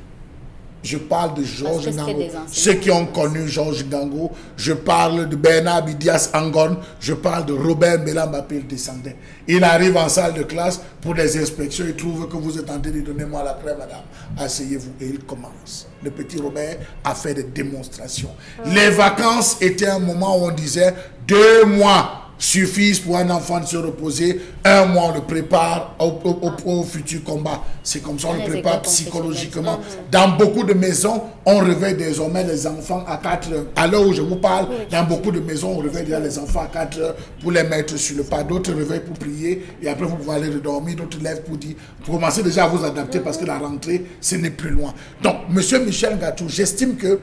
Je parle de Georges Ngango, ceux qui ont connu Georges Ngango. Je parle de Bernard Bidias Angon. Je parle de Robert Belambapé, il descendait. Il arrive en salle de classe pour des inspections. Il trouve que vous êtes en train de donner moi la crème, madame. Asseyez-vous. Et il commence. Le petit Robert a fait des démonstrations. Les vacances étaient un moment où on disait 2 mois suffisent pour un enfant de se reposer. 1 mois, on le prépare au futur combat. C'est comme ça, on le prépare psychologiquement. Dans beaucoup de maisons, on réveille désormais les enfants à 4 heures. À l'heure où je vous parle, dans beaucoup de maisons, on réveille déjà les enfants à 4 heures pour les mettre sur le pas. D'autres réveillent pour prier et après vous pouvez aller dormir. D'autres lèvent pour dire, pour commencer déjà à vous adapter parce que la rentrée, ce n'est plus loin. Donc, monsieur Michel Ngatsou, j'estime que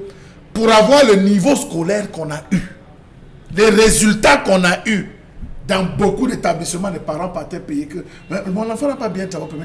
pour avoir le niveau scolaire qu'on a eu, les résultats qu'on a eus dans beaucoup d'établissements, les parents partaient payer que mon enfant n'a pas bien travaillé,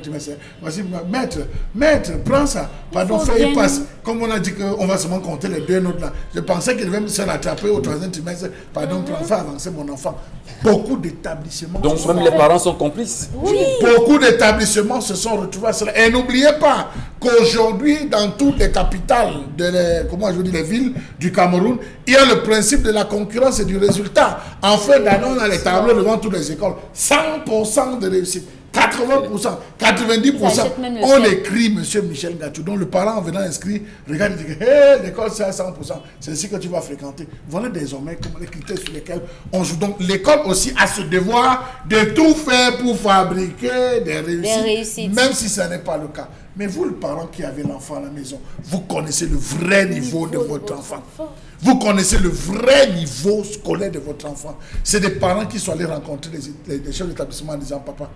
voici, maître, prends ça, pardon, fais une passe. Comme on a dit qu'on va seulement compter les 2 notes là, je pensais qu'il devait me se rattraper au 3e trimestre, pardon, fais avancer mon enfant. Beaucoup d'établissements. Donc même les parents sont complices. Oui. Beaucoup d'établissements se sont retrouvés à cela. Et n'oubliez pas qu'aujourd'hui, dans toutes les capitales, les villes du Cameroun, il y a le principe de la concurrence et du résultat. En fin d'année, on a les tableaux devant toutes les écoles. 100% de réussite. 80%, 90%, on écrit monsieur Michel Ngatsou, dont le parent en venant inscrire, regarde, il dit que hey, l'école c'est à 100%, c'est ainsi que tu vas fréquenter. Voilà désormais comme les critères sur lesquels on joue. Donc l'école aussi a ce devoir de tout faire pour fabriquer des réussites, même si ce n'est pas le cas. Mais vous, le parent qui avez l'enfant à la maison, vous connaissez le vrai niveau de votre enfant. Vous connaissez le vrai niveau scolaire de votre enfant. C'est des parents qui sont allés rencontrer les chefs d'établissement en disant, papa,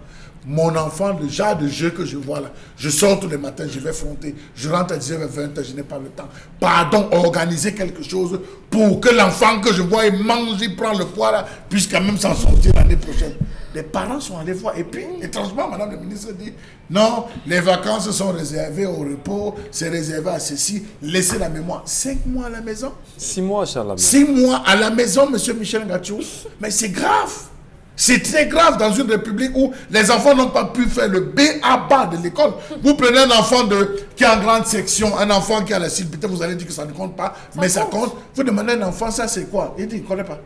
mon enfant, le genre de jeu que je vois là, je sors tous les matins, je vais fronter, je rentre à 19h, 20h, je n'ai pas le temps. Pardon, organiser quelque chose pour que l'enfant que je vois, il mange, il prend le poids là, puisse quand même s'en sortir l'année prochaine. Les parents sont allés voir. Et puis, étrangement, madame la ministre dit, non, les vacances sont réservées au repos, c'est réservé à ceci, laissez la mémoire. 5 mois à la maison. 6 mois, Charles. 6 mois à la maison, monsieur Michel Ngatsou. Mais c'est grave. C'est très grave dans une république où les enfants n'ont pas pu faire le B à bas de l'école. Vous prenez un enfant qui est en grande section, un enfant qui a la cible, peut-être vous allez dire que ça ne compte pas, mais ça compte. Vous demandez à un enfant, ça c'est quoi? Il dit, il ne connaît pas.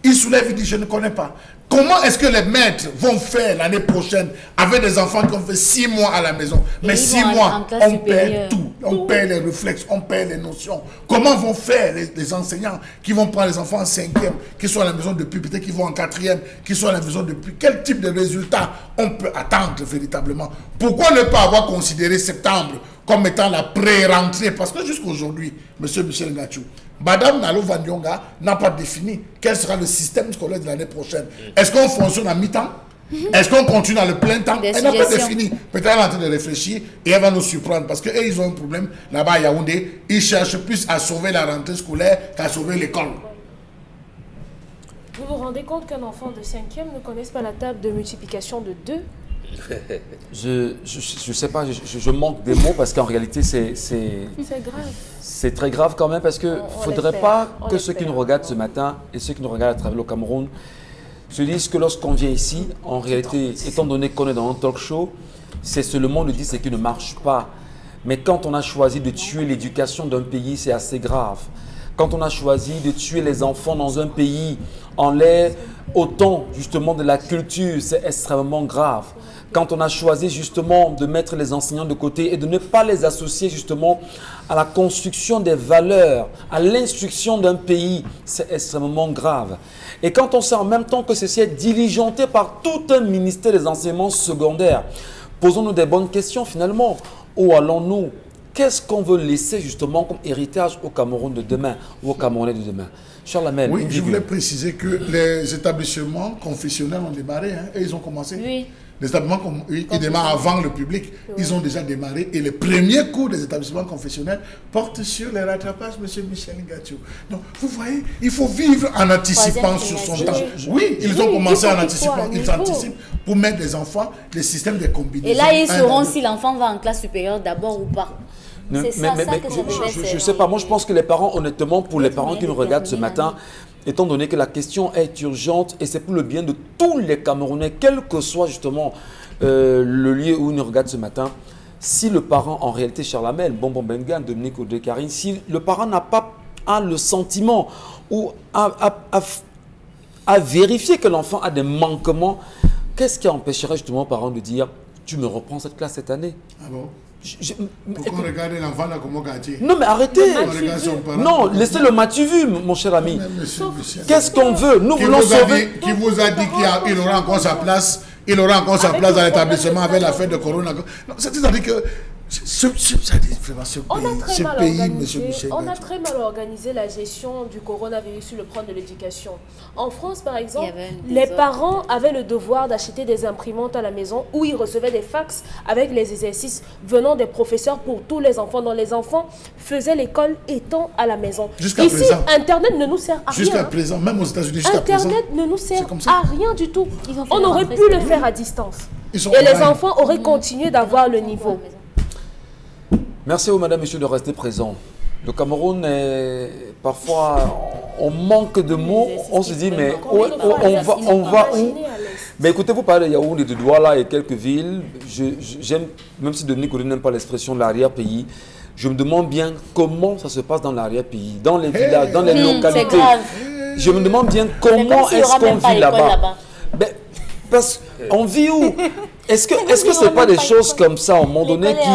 Il soulève, il dit, je ne connais pas. Comment est-ce que les maîtres vont faire l'année prochaine avec des enfants qui ont fait 6 mois à la maison? Mais 6 mois, on perd tout. On perd les réflexes, on perd les notions. Comment vont faire les enseignants qui vont prendre les enfants en 5e, qui sont à la maison depuis, peut-être qui vont en 4e, qui sont à la maison depuis? Quel type de résultat on peut attendre véritablement? Pourquoi ne pas avoir considéré septembre comme étant la pré-rentrée? Parce que jusqu'à aujourd'hui, M. Michel Ngachou, Madame Nalo Vandionga n'a pas défini quel sera le système scolaire de l'année prochaine. Est-ce qu'on fonctionne à mi-temps? Est-ce qu'on continue à le plein temps? Elle n'a pas défini. Peut-être elle est en train de réfléchir et elle va nous surprendre parce qu'eux, ils ont un problème là-bas à Yaoundé. Ils cherchent plus à sauver la rentrée scolaire qu'à sauver l'école. Vous vous rendez compte qu'un enfant de 5e ne connaisse pas la table de multiplication de 2? Je sais pas, je manque des mots parce qu'en réalité c'est grave. C'est très grave quand même parce que faudrait pas que ceux qui nous regardent ce matin et ceux qui nous regardent à travers le Cameroun se disent que lorsqu'on vient ici, en réalité, étant donné qu'on est dans un talk show, c'est seulement de dire ce qui ne marche pas. Mais quand on a choisi de tuer l'éducation d'un pays, c'est assez grave. Quand on a choisi de tuer les enfants dans un pays en l'air, autant justement de la culture, c'est extrêmement grave. Quand on a choisi justement de mettre les enseignants de côté et de ne pas les associer justement à la construction des valeurs, à l'instruction d'un pays, c'est extrêmement grave. Et quand on sait en même temps que ceci est diligenté par tout un ministère des enseignements secondaires, posons-nous des bonnes questions finalement. Où allons-nous? Qu'est-ce qu'on veut laisser justement comme héritage au Cameroun de demain ou au Camerounais de demain? Charles Amel. Oui, je voulais préciser que les établissements confessionnels ont démarré, hein, et ils ont commencé. Oui. Les établissements, ils démarrent avant le public. Oui. Ils ont déjà démarré. Et les premiers cours des établissements confessionnels portent sur les rattrapages, M. Michel Ngachou. Donc, vous voyez, il faut vivre en anticipant sur son temps. Oui, ils ont commencé en anticipant. Ils anticipent pour mettre les enfants, les systèmes de combinaisons. Et là, ils sauront si l'enfant va en classe supérieure d'abord ou pas. Je ne sais pas, moi je pense que les parents, honnêtement, pour les parents qui nous regardent ce matin, étant donné que la question est urgente et c'est pour le bien de tous les Camerounais, quel que soit justement le lieu où ils nous regardent ce matin, si le parent, en réalité, Charles Amel, Bonbon Bengan, Dominique Audrey-Karine, si le parent n'a pas le sentiment ou à vérifier que l'enfant a des manquements, qu'est-ce qui empêcherait justement le parent de dire « tu me reprends cette classe cette année ?» Ah bon? Pourquoi on regarde l'enfant là comme gâté? Non mais arrêtez. Non, laissez le matu vu, mon cher ami. Qu'est-ce qu'on veut? Nous voulons sauver. Qui vous a dit qu'il aura encore sa place? Il aura encore sa place dans l'établissement avec la fête de Corona. C'est-à-dire que ce pays, monsieur Michel, on a très mal organisé la gestion du coronavirus sur le plan de l'éducation. En France, par exemple, les parents avaient le devoir d'acheter des imprimantes à la maison où ils recevaient des fax avec les exercices venant des professeurs pour tous les enfants, dont les enfants faisaient l'école étant à la maison. Ici, Internet ne nous sert à rien. Jusqu'à présent, même aux États-Unis, jusqu'à présent. Internet ne nous sert à rien du tout. On aurait pu le faire à distance. Et les enfants auraient continué d'avoir le niveau. Merci aux madame, messieurs de rester présents. Le Cameroun est parfois, on manque de mots, on se dit mais on va où? Mais écoutez, vous parlez de Yaoundé, de Douala et quelques villes. J'aime, même si Dominique n'aime pas l'expression l'arrière-pays, je me demande bien comment ça se passe dans l'arrière-pays, dans les villages, dans les localités. Je me demande bien comment est-ce qu'on vit là-bas. Parce qu'on vit où? Est-ce que ce n'est pas des choses comme ça, à un moment donné, qui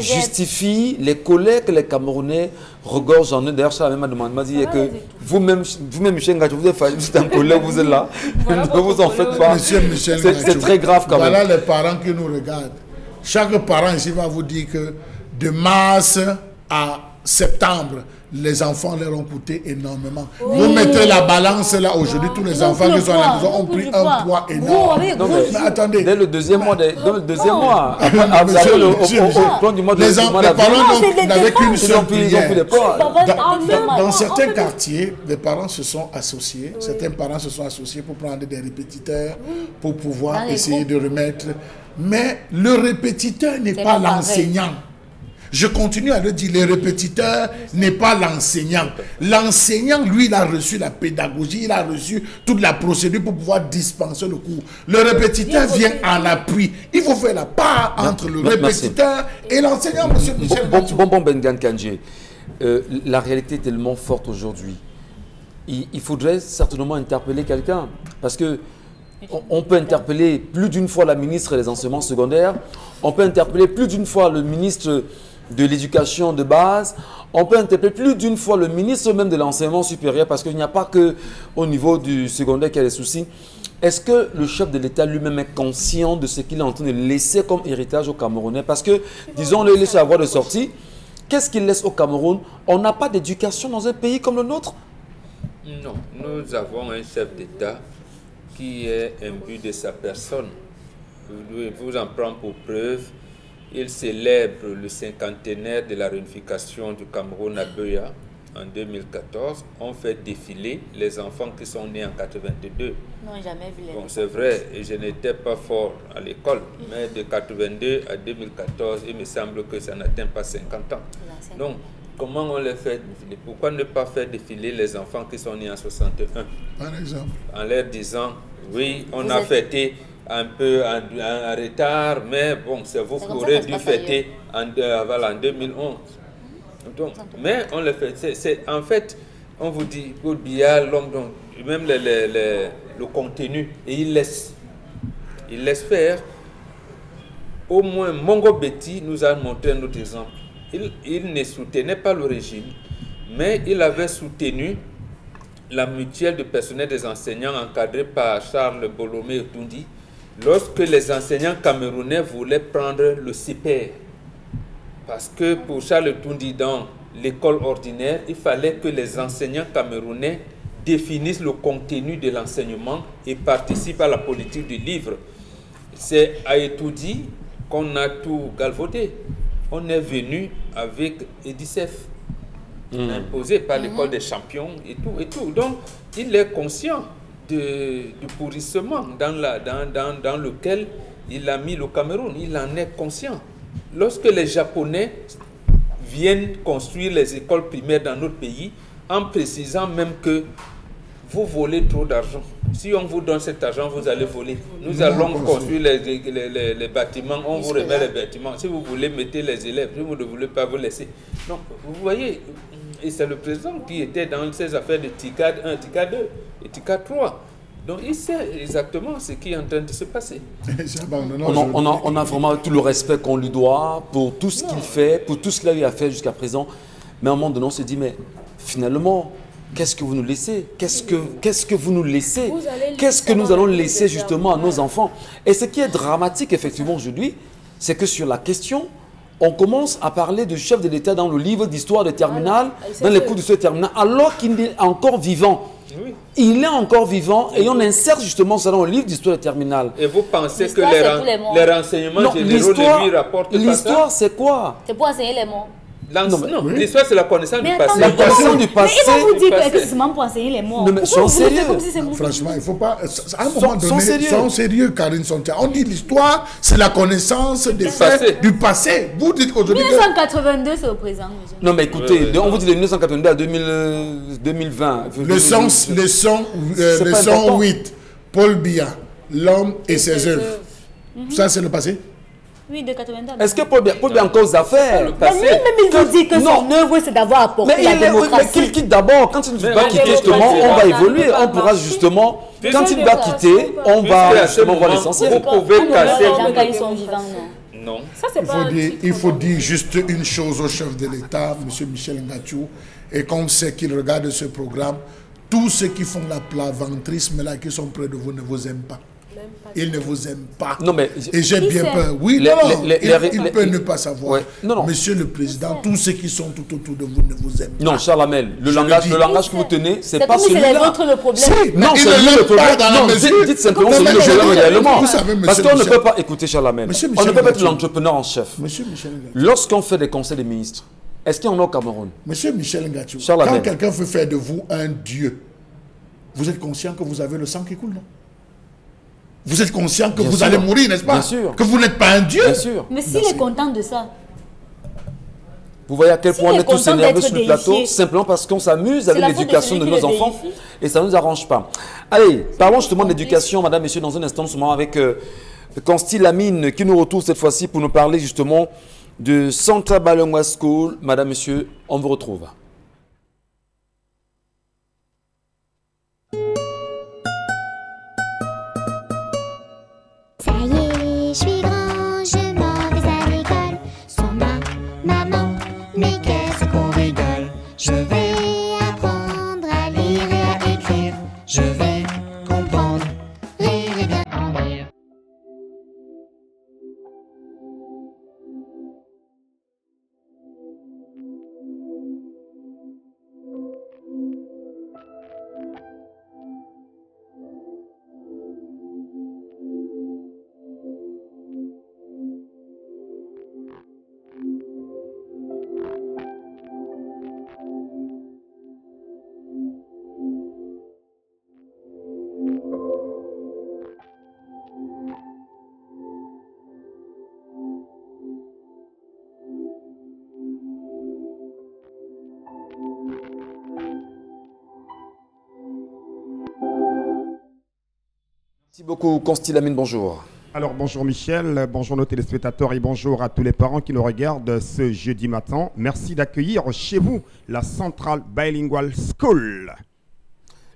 justifient les colères que les Camerounais regorgent en eux? D'ailleurs, ça m'a demandé que vous-même, Michel Ngachou, vous êtes un collègue, vous êtes là. Ne vous en faites pas. C'est très grave quand même. Voilà les parents qui nous regardent. Chaque parent ici va vous dire que de mars à septembre, les enfants leur ont coûté énormément. Oui. Vous mettez la balance là aujourd'hui, tous les enfants qui sont à la maison ont pris un poids énorme. Non, mais attendez. Dès le deuxième mois, les parents n'avaient qu'une seule prière. Dans certains quartiers, les parents se sont associés. Certains parents se sont associés pour prendre des répétiteurs, pour pouvoir essayer de remettre. Mais le répétiteur n'est pas l'enseignant. Je continue à le dire, le répétiteur n'est pas l'enseignant. L'enseignant, lui, il a reçu la pédagogie, il a reçu toute la procédure pour pouvoir dispenser le cours. Le répétiteur vient en appui. Il faut faire la part entre le répétiteur et l'enseignant, monsieur Michel. Bonbon Bengan Kandji, la réalité est tellement forte aujourd'hui. il faudrait certainement interpeller quelqu'un. Parce que on peut interpeller plus d'une fois la ministre des enseignements secondaires, on peut interpeller plus d'une fois le ministre de l'éducation de base, on peut interpeller plus d'une fois le ministre même de l'enseignement supérieur, parce qu'il n'y a pas que au niveau du secondaire qu'il y a des soucis. Est-ce que le chef de l'État lui-même est conscient de ce qu'il est en train de laisser comme héritage aux Camerounais? Parce que, disons-le, il est sur la voie de sortie. Qu'est-ce qu'il laisse au Cameroun? On n'a pas d'éducation dans un pays comme le nôtre? Non, nous avons un chef d'État qui est imbu de sa personne. Je vous en prends pour preuve. Il célèbre le cinquantenaire de la réunification du Cameroun à Buea en 2014. On fait défiler les enfants qui sont nés en 82. Non, jamais vu les... Bon, c'est vrai, et je n'étais pas fort à l'école, mais de 82 à 2014, il me semble que ça n'atteint pas 50 ans. Donc, comment on les fait défiler? Pourquoi ne pas faire défiler les enfants qui sont nés en 61? Par exemple. En leur disant, oui, on a fêté un peu en retard, mais bon, c'est vous qui aurez dû fêter en 2011. Donc, mais on le fait. En fait, on vous dit, pour Biya, l'homme, même le contenu, et il laisse faire. Au moins, Mongo Betty nous a montré un autre exemple. Il ne soutenait pas le régime, mais il avait soutenu la mutuelle de personnel des enseignants encadrée par Charles Bolomé Tundi lorsque les enseignants camerounais voulaient prendre le CPR. Parce que pour Charles Tundi, dans l'école ordinaire, il fallait que les enseignants camerounais définissent le contenu de l'enseignement et participent à la politique du livre. C'est à Etoudi qu'on a tout galvaudé. On est venu avec Edicef, imposé par l'école des champions et tout. Donc, il est conscient du pourrissement dans lequel il a mis le Cameroun. Il en est conscient. Lorsque les Japonais viennent construire les écoles primaires dans notre pays, en précisant même que vous volez trop d'argent. Si on vous donne cet argent, vous allez voler. Nous allons construire les bâtiments, on vous remet les bâtiments. Si vous voulez, mettez les élèves. Si vous ne voulez pas, vous laissez. Donc, vous voyez, et c'est le président qui était dans ces affaires de TICAD 1, TICAD 2 et TICAD 3. Donc, il sait exactement ce qui est en train de se passer. On a vraiment tout le respect qu'on lui doit pour tout ce qu'il fait, pour tout ce qu'il a eu à faire jusqu'à présent. Mais à un moment donné, on se dit, mais finalement, qu'est-ce que vous nous laissez? Qu'est-ce que vous nous laissez? Qu'est-ce que nous allons laisser justement à nos enfants? Et ce qui est dramatique, effectivement, aujourd'hui, c'est que sur la question, on commence à parler du chef de l'État dans le livre d'histoire de terminale, dans les cours d'histoire de terminale, alors qu'il est encore vivant. Oui. Il est encore vivant et on insère justement ça dans le livre d'histoire de terminale. Et vous pensez que les renseignements généraux ne lui rapportent pas ça? L'histoire, c'est quoi? C'est pour enseigner les mots. Non, l'histoire, c'est la connaissance du passé. La connaissance du passé. Mais ils vont vous dire que c'est seulement pour enseigner les mots. Non, mais sois sérieux. Franchement, il ne faut pas... À un moment donné, soyons sérieux, Karine Sontia. On dit l'histoire, c'est la connaissance des faits du passé. Vous dites qu'aujourd'hui... 1982, c'est au présent. Non, mais écoutez, on vous dit de 1982 à 2020. Leçon 8, Paul Biya, l'homme et ses œuvres. Ça, c'est le passé? Oui, de 82. Est-ce que Paul Biya a encore des affaires? Mais lui-même, il vous dit que son œuvre, c'est d'avoir apporté la démocratie. Mais qu'il quitte d'abord. Quand il va quitter, justement, on va évoluer. On pourra justement... Quand il va quitter, on va justement voir l'essentiel. Vous pouvez casser... Quand ils sont vivants, non. Non. Il faut dire juste une chose au chef de l'État, M. Michel Ngatiou, et qu'on sait qu'il regarde ce programme, tous ceux qui font la plaventrisme là, qui sont près de vous, ne vous aiment pas. Il ne vous aime pas. Non, mais et j'ai bien peur. Oui, il peut ne pas savoir. Ouais. Non. Monsieur le Président, tous ceux qui sont tout autour de vous ne vous aiment pas. Non, Charles Hamel, le langage que vous tenez, c'est pas celui-là. C'est les autres le problème. Non, c'est lui le problème. Non, dites simplement c'est lui le problème également. Parce qu'on ne peut pas... Écoutez, Charles Hamel, on ne peut pas être l'entrepreneur en chef. Lorsqu'on fait des conseils des ministres, est-ce qu'il y en a au Cameroun? Monsieur Michel Ngatiou, quand quelqu'un veut faire de vous un dieu, vous êtes conscient que vous avez le sang qui coule, non? Vous êtes conscient que vous allez mourir, n'est-ce pas? Bien sûr. Que vous n'êtes pas un dieu? Bien sûr. Mais s'il est content de ça. Vous voyez à quel point on est tous énervés sur le plateau, simplement parce qu'on s'amuse avec l'éducation de nos enfants et ça ne nous arrange pas. Allez, parlons justement d'éducation, madame, messieurs, dans un instant, seulement avec Consti Lamine qui nous retrouve cette fois-ci pour nous parler justement de Central Balangwa School. Madame, monsieur, on vous retrouve. je suis grand, je m'en vais à l'école. Sans ma maman, mais qu'est-ce qu'on rigole. Je vais apprendre à lire et à écrire. Je vais comprendre, rire et bien en rire. Merci beaucoup, Consti Lamine, bonjour. Alors bonjour Michel, bonjour nos téléspectateurs et bonjour à tous les parents qui nous regardent ce jeudi matin. Merci d'accueillir chez vous la Central Bilingual School.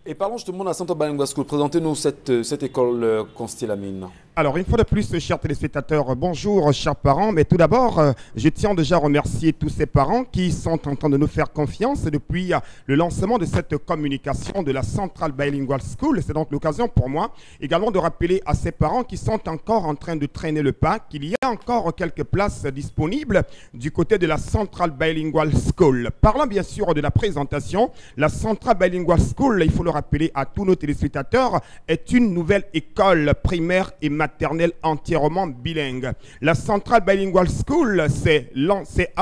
Et parlons justement de la Central Bilingual School. Présentez-nous cette école, Consti Lamine. Alors, une fois de plus, chers téléspectateurs, bonjour, chers parents. Mais tout d'abord, je tiens déjà à remercier tous ces parents qui sont en train de nous faire confiance depuis le lancement de cette communication de la Central Bilingual School. C'est donc l'occasion pour moi également de rappeler à ces parents qui sont encore en train de traîner le pas qu'il y a encore quelques places disponibles du côté de la Central Bilingual School. Parlant bien sûr de la présentation, la Central Bilingual School, il faut le rappeler à tous nos téléspectateurs, est une nouvelle école primaire et maternelle entièrement bilingue. La Central Bilingual School,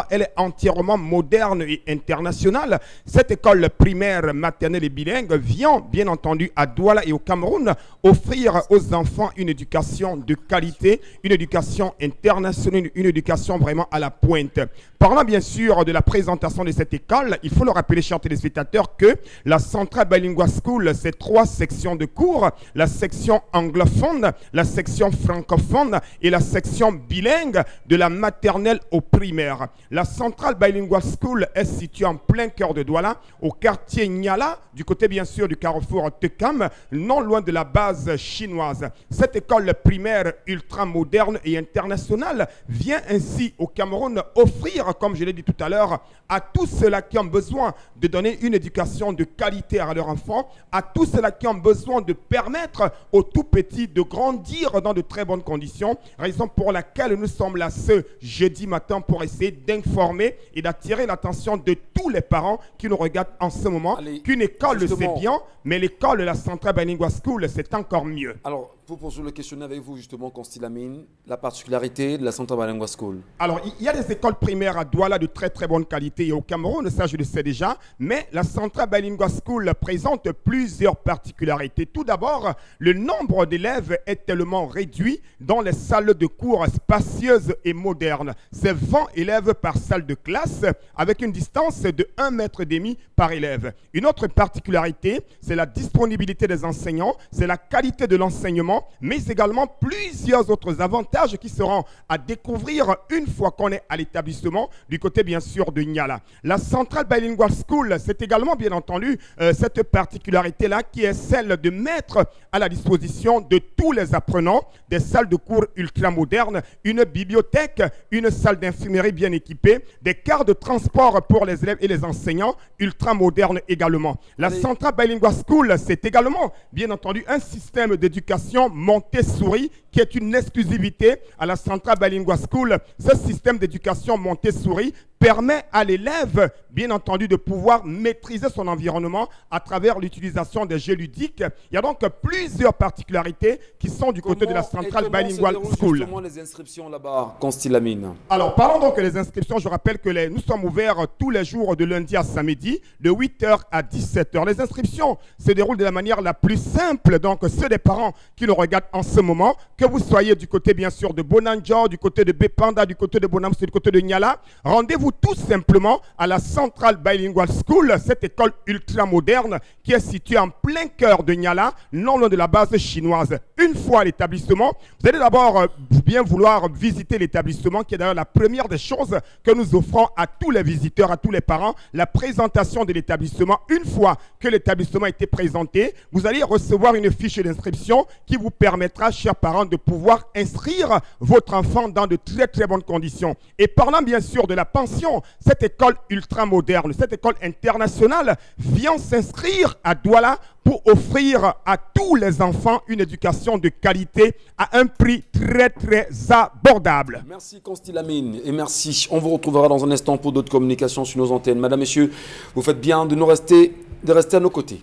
elle est entièrement moderne et internationale. Cette école primaire, maternelle et bilingue vient bien entendu à Douala et au Cameroun offrir aux enfants une éducation de qualité, une éducation internationale, une éducation vraiment à la pointe. Parlant bien sûr de la présentation de cette école, il faut le rappeler, chers téléspectateurs, que la Central Bilingual School, c'est 3 sections de cours, la section anglophone, la section francophone et la section bilingue de la maternelle au primaire. La Central Bilingual School est située en plein cœur de Douala, au quartier Nyala, du côté bien sûr du carrefour Tekam, non loin de la base chinoise. Cette école primaire ultra moderne et internationale vient ainsi au Cameroun offrir, comme je l'ai dit tout à l'heure, à tous ceux-là qui ont besoin de donner une éducation de qualité à leurs enfants, à tous ceux-là qui ont besoin de permettre aux tout petits de grandir dans de très bonnes conditions, raison pour laquelle nous sommes là ce jeudi matin pour essayer d'informer et d'attirer l'attention de tous les parents qui nous regardent en ce moment, qu'une école c'est bien, mais l'école de la Central Bilingual School c'est encore mieux. Alors, pour poursuivre le questionnaire avec vous justement, Consti Lamine, la particularité de la Central Bilingual School. Alors, il y a des écoles primaires à Douala de très très bonne qualité et au Cameroun, ça je le sais déjà, mais la Central Bilingual School présente plusieurs particularités. Tout d'abord, le nombre d'élèves est tellement réduit dans les salles de cours spacieuses et modernes. C'est 20 élèves par salle de classe avec une distance de 1,5 m par élève. Une autre particularité, c'est la disponibilité des enseignants, c'est la qualité de l'enseignement, mais également plusieurs autres avantages qui seront à découvrir une fois qu'on est à l'établissement du côté bien sûr de Nyala. La Central Bilingual School, c'est également bien entendu cette particularité-là qui est celle de mettre à la disposition de tous les apprenants des salles de cours ultra modernes, une bibliothèque, une salle d'infirmerie bien équipée, des cars de transport pour les élèves et les enseignants ultra modernes également. La Central Bilingual School, c'est également bien entendu un système d'éducation Montessori qui est une exclusivité à la Central Bilingual School. Ce système d'éducation Montessori permet à l'élève, bien entendu, de pouvoir maîtriser son environnement à travers l'utilisation des jeux ludiques. Il y a donc plusieurs particularités qui sont du côté de la Central Bilingual School. Justement les inscriptions là-bas, Consti Lamine. Alors, parlons donc des inscriptions. Je rappelle que nous sommes ouverts tous les jours de lundi à samedi, de 8h à 17h. Les inscriptions se déroulent de la manière la plus simple. Donc, ceux des parents qui nous regardent en ce moment, que vous soyez du côté, bien sûr, de Bonanjo, du côté de Bepanda, du côté de Bonam, du côté de Nyala, rendez-vous tout simplement à la Central Bilingual School, cette école ultra moderne qui est située en plein cœur de Nyala, non loin de la base chinoise. Une fois à l'établissement, vous allez d'abord bien vouloir visiter l'établissement, qui est d'ailleurs la première des choses que nous offrons à tous les visiteurs, à tous les parents, la présentation de l'établissement. Une fois que l'établissement a été présenté, vous allez recevoir une fiche d'inscription qui vous permettra, chers parents, de pouvoir inscrire votre enfant dans de très très bonnes conditions. Et parlant bien sûr de la pension, cette école ultramoderne, cette école internationale vient s'inscrire à Douala pour offrir à tous les enfants une éducation de qualité à un prix très très abordable. Merci Consti Lamine et merci. On vous retrouvera dans un instant pour d'autres communications sur nos antennes. Madame, messieurs, vous faites bien de rester à nos côtés.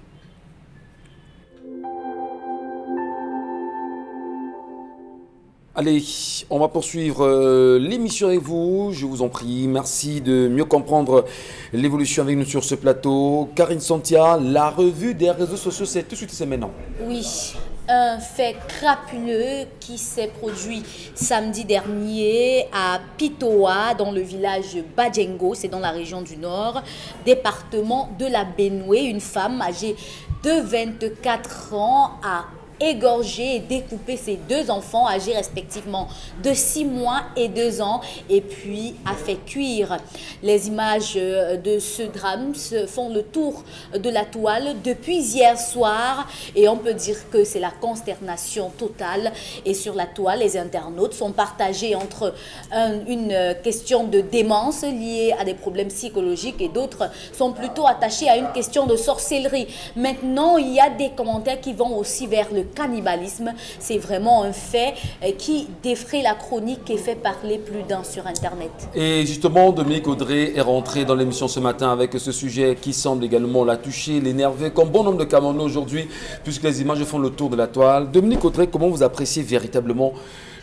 Allez, on va poursuivre l'émission avec vous, je vous en prie. Merci de mieux comprendre l'évolution avec nous sur ce plateau. Karine Santia, la revue des réseaux sociaux, c'est tout de suite, c'est maintenant. Oui, un fait crapuleux qui s'est produit samedi dernier à Pitoa, dans le village Badjengo, c'est dans la région du Nord, département de la Benoué. Une femme âgée de 24 ans a égorgé et découpé ses deux enfants âgés respectivement de 6 mois et 2 ans et puis a fait cuire. Les images de ce drame font le tour de la toile depuis hier soir et on peut dire que c'est la consternation totale. Et sur la toile, les internautes sont partagés entre une question de démence liée à des problèmes psychologiques et d'autres sont plutôt attachés à une question de sorcellerie. Maintenant, il y a des commentaires qui vont aussi vers le cannibalisme. C'est vraiment un fait qui défraie la chronique et fait parler plus d'un sur Internet. Et justement, Dominique Audrey est rentré dans l'émission ce matin avec ce sujet qui semble également la toucher, l'énerver, comme bon nombre de Camerounais aujourd'hui, puisque les images font le tour de la toile. Dominique Audrey, comment vous appréciez véritablement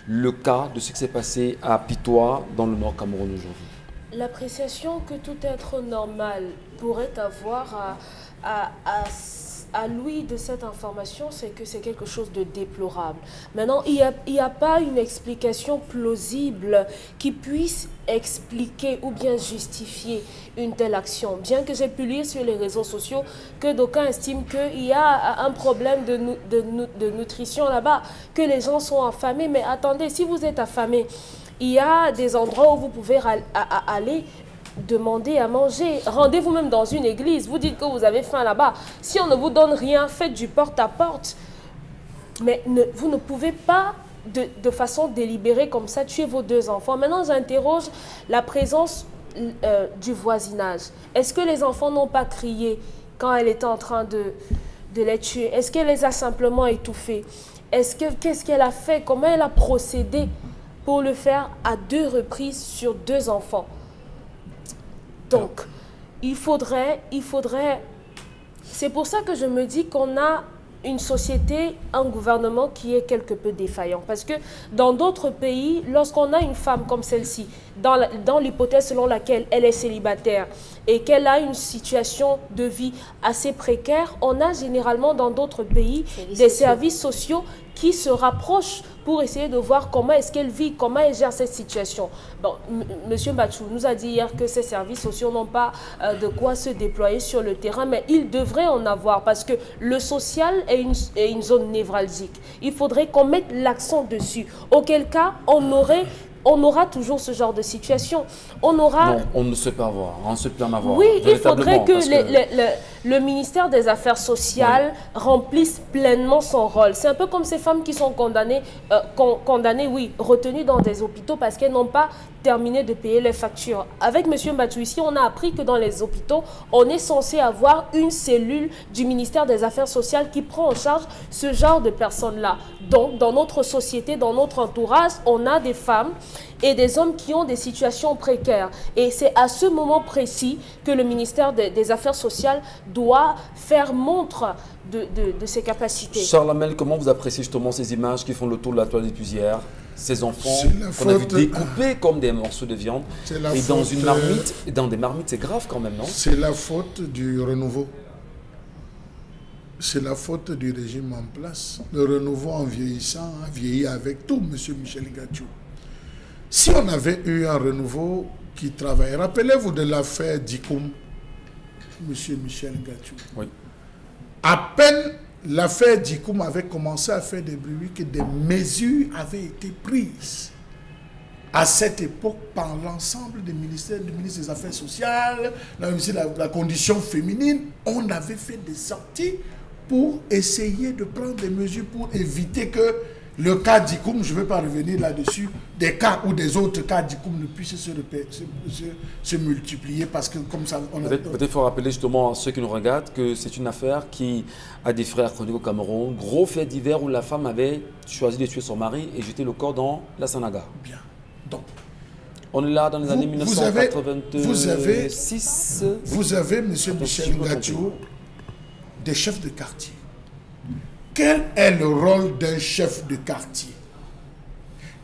le cas de ce qui s'est passé à Pitoa, dans le Nord Cameroun aujourd'hui? L'appréciation que tout être normal pourrait avoir à l'ouïe de cette information, c'est que c'est quelque chose de déplorable. Maintenant, il n'y a pas une explication plausible qui puisse expliquer ou bien justifier une telle action. Bien que j'ai pu lire sur les réseaux sociaux que d'aucuns estiment qu'il y a un problème de nutrition là-bas, que les gens sont affamés. Mais attendez, si vous êtes affamé, il y a des endroits où vous pouvez aller demander à manger. Rendez-vous même dans une église. Vous dites que vous avez faim là-bas. Si on ne vous donne rien, faites du porte-à-porte. Mais vous ne pouvez pas, de façon délibérée comme ça, tuer vos deux enfants. Maintenant, j'interroge la présence du voisinage. Est-ce que les enfants n'ont pas crié quand elle était en train de les tuer? Est-ce qu'elle les a simplement étouffés? Qu'est-ce qu'elle a fait? Comment elle a procédé pour le faire à 2 reprises sur 2 enfants? Donc, il faudrait... C'est pour ça que je me dis qu'on a une société, un gouvernement qui est quelque peu défaillant. Parce que dans d'autres pays, lorsqu'on a une femme comme celle-ci, dans l'hypothèse selon laquelle elle est célibataire et qu'elle a une situation de vie assez précaire, on a généralement dans d'autres pays des services sociaux qui se rapprochent pour essayer de voir comment est-ce qu'elle vit, comment elle gère cette situation. Bon, M. Mbachou nous a dit hier que ces services sociaux n'ont pas de quoi se déployer sur le terrain, mais ils devraient en avoir parce que le social est une zone névralgique. Il faudrait qu'on mette l'accent dessus. Auquel cas, on aura toujours ce genre de situation. Non, on ne sait pas avoir. On ne sait plus en avoir. Oui, il faudrait que le ministère des Affaires sociales remplisse pleinement son rôle. C'est un peu comme ces femmes qui sont condamnées, retenues dans des hôpitaux parce qu'elles n'ont pas terminé de payer les factures. Avec M. Mbachou ici, on a appris que dans les hôpitaux, on est censé avoir une cellule du ministère des Affaires sociales qui prend en charge ce genre de personnes-là. Donc, dans notre société, dans notre entourage, on a des femmes et des hommes qui ont des situations précaires. Et c'est à ce moment précis que le ministère des Affaires sociales doit faire montre de ses capacités. Charles Hamel, comment vous appréciez justement ces images qui font le tour de la toile depuis hier? Ces enfants qu'on a vu découpés comme des morceaux de viande et dans une marmite, et dans des marmites, c'est grave quand même, non? C'est la faute du renouveau. C'est la faute du régime en place. Le renouveau en vieillissant a vieilli avec tout, M. Michel Ngatiou. Si on avait eu un renouveau qui travaille, rappelez-vous de l'affaire Dikoum, M. Michel Ngatiou. Oui. À peine l'affaire Dikoum avait commencé à faire des bruits que des mesures avaient été prises à cette époque par l'ensemble des ministères, du ministre des Affaires sociales, la condition féminine. On avait fait des sorties pour essayer de prendre des mesures pour éviter que Le cas d'Ikoum, je ne vais pas revenir là-dessus, des cas ou des autres cas d'Ikoum ne puissent se multiplier parce que comme ça... Peut-être il faut rappeler justement à ceux qui nous regardent que c'est une affaire qui a des frères chroniques au Cameroun. Gros fait divers où la femme avait choisi de tuer son mari et jeter le corps dans la Sanaga. Bien. Donc, on est là dans les années 1986. Vous avez, M. Michel Ngadio, des chefs de quartier. Quel est le rôle d'un chef de quartier?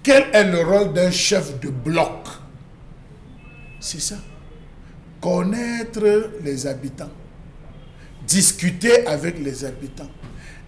Quel est le rôle d'un chef de bloc? C'est ça. Connaître les habitants, discuter avec les habitants,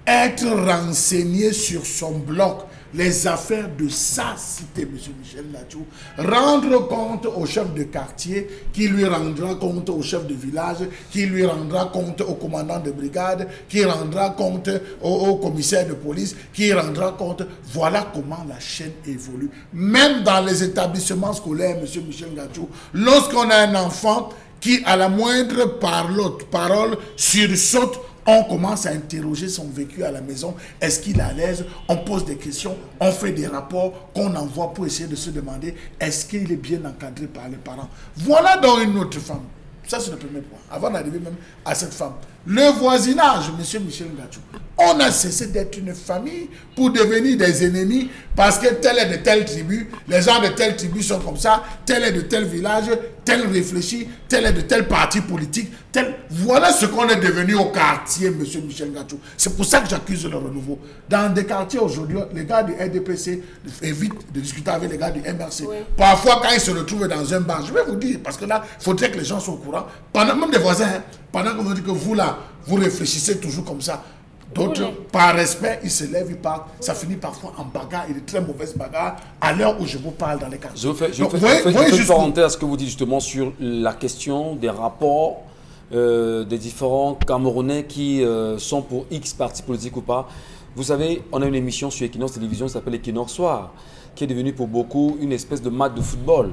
être renseigné sur son bloc, les affaires de sa cité, M. Michel Ngadio, rendre compte au chef de quartier, qui lui rendra compte au chef de village, qui lui rendra compte au commandant de brigade, qui rendra compte au commissaire de police, qui rendra compte. Voilà comment la chaîne évolue. Même dans les établissements scolaires, M. Michel Ngadio, lorsqu'on a un enfant qui, à la moindre parole, sursaute, on commence à interroger son vécu à la maison. Est-ce qu'il est à l'aise? On pose des questions, on fait des rapports qu'on envoie pour essayer de se demander est-ce qu'il est bien encadré par les parents. Voilà donc une autre femme. Ça, c'est le premier point. Avant d'arriver même à cette femme. Le voisinage, M. Michel Ngadio. On a cessé d'être une famille pour devenir des ennemis parce que tel est de telle tribu, les gens de telle tribu sont comme ça, tel est de tel village, tel réfléchit, tel est de tel parti politique, tel... Voilà ce qu'on est devenu au quartier, M. Michel Ngadio. C'est pour ça que j'accuse le renouveau. Dans des quartiers aujourd'hui, les gars du RDPC évitent de discuter avec les gars du MRC. Oui. Parfois, quand ils se retrouvent dans un bar, je vais vous dire, parce que là, il faudrait que les gens soient au courant, pendant même des voisins, hein, pendant qu'on vous dit que vous là, vous réfléchissez toujours comme ça. D'autres, oui, par respect, ils se lèvent, ils partent. Ça finit parfois en bagarre, et de très mauvaises bagarres, à l'heure où je vous parle dans les quartiers. Je fais une parenthèse à ce que vous dites justement sur la question des rapports des différents Camerounais qui sont pour X parti politique ou pas. Vous savez, on a une émission sur Equinox Télévision qui s'appelle Equinox Soir, qui est devenue pour beaucoup une espèce de match de football.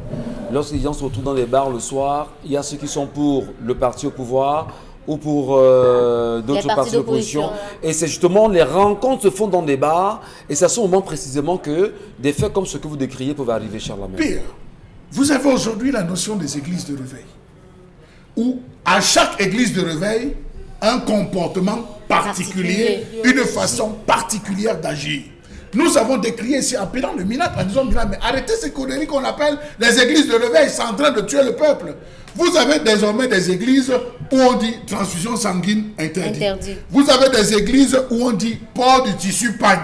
Lorsque les gens se retrouvent dans des bars le soir, il y a ceux qui sont pour le parti au pouvoir, ou pour d'autres partis d'opposition. Et c'est justement, les rencontres se font dans des bars, et c'est à ce moment précisément que des faits comme ce que vous décriez peuvent arriver, Charlemagne. Pire, vous avez aujourd'hui la notion des églises de réveil, où à chaque église de réveil, un comportement particulier, une façon particulière d'agir. Nous avons décrié ici, appelant le Minat, en disant, mais arrêtez ces conneries qu'on appelle les églises de réveil, c'est en train de tuer le peuple. Vous avez désormais des églises où on dit transfusion sanguine interdit. Vous avez des églises où on dit port du tissu pagne,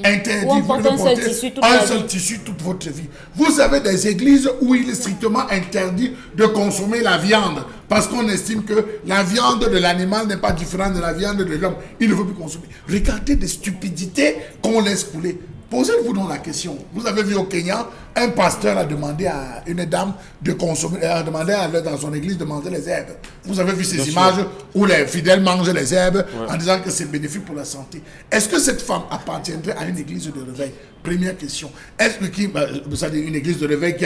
interdit. Vous devez porter un seul tissu toute votre vie. Vous avez des églises où il est strictement interdit de consommer la viande parce qu'on estime que la viande de l'animal n'est pas différente de la viande de l'homme. Il ne veut plus consommer. Regardez des stupidités qu'on laisse couler. Posez-vous donc la question. Vous avez vu au Kenya, un pasteur a demandé à une dame de consommer, a demandé dans son église de manger les herbes. Vous avez vu ces images où les fidèles mangent les herbes en disant que c'est bénéfique pour la santé. Est-ce que cette femme appartiendrait à une église de réveil? Première question. Est-ce que vous savez, une église de réveil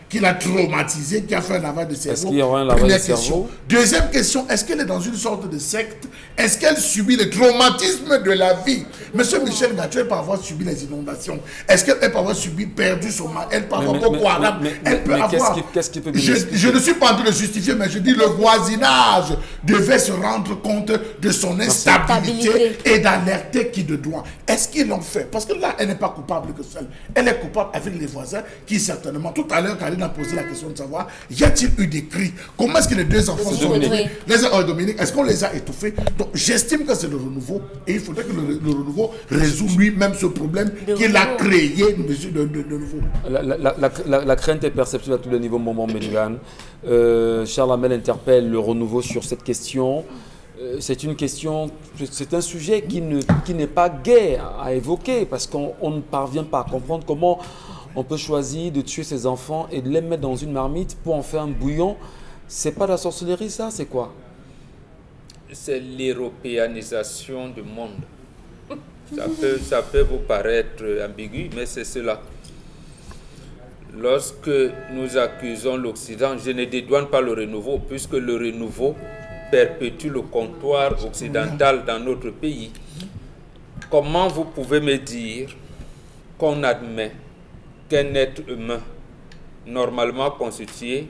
qui l'a traumatisée, qui a fait un lavage de cerveau? Est-ce qu'il y aura un lavage de cerveau? Deuxième question, est-ce qu'elle est dans une sorte de secte? Est-ce qu'elle subit le traumatisme de la vie? Monsieur Michel Ngadio peut avoir subi les inondations. Est-ce qu'elle peut avoir subi, perdu son mari? Elle peut avoir Boko Haram. Elle peut avoir... Qu'est-ce qui peut je ne suis pas en train de justifier, mais je dis le voisinage devait se rendre compte de son instabilité et d'alerter qui de droit. Est-ce qu'ils l'ont fait? Parce que là, elle n'est pas coupable que seule. Elle est coupable avec les voisins qui certainement, tout à l'heure, Karine a posé la question de savoir, y a-t-il eu des cris? Comment est-ce que les deux enfants sont retrouvés? Dominique, est-ce qu'on les a étouffés? Donc j'estime que c'est le renouveau et il faudrait que le renouveau résout lui-même ce problème qu'il a créé de nouveau. La crainte est perceptible à tous les niveaux, Maman Bengan. Charles Hamel interpelle le renouveau sur cette question. C'est une question, c'est un sujet qui n'est pas gai à évoquer parce qu'on ne parvient pas à comprendre comment on peut choisir de tuer ses enfants et de les mettre dans une marmite pour en faire un bouillon. C'est pas de la sorcellerie, ça, c'est quoi? C'est l'européanisation du monde. Ça peut vous paraître ambigu, mais c'est cela. Lorsque nous accusons l'Occident, je ne dédouane pas le renouveau, puisque le renouveau perpétue le comptoir occidental dans notre pays. Comment vous pouvez me dire qu'on admet qu'un être humain normalement constitué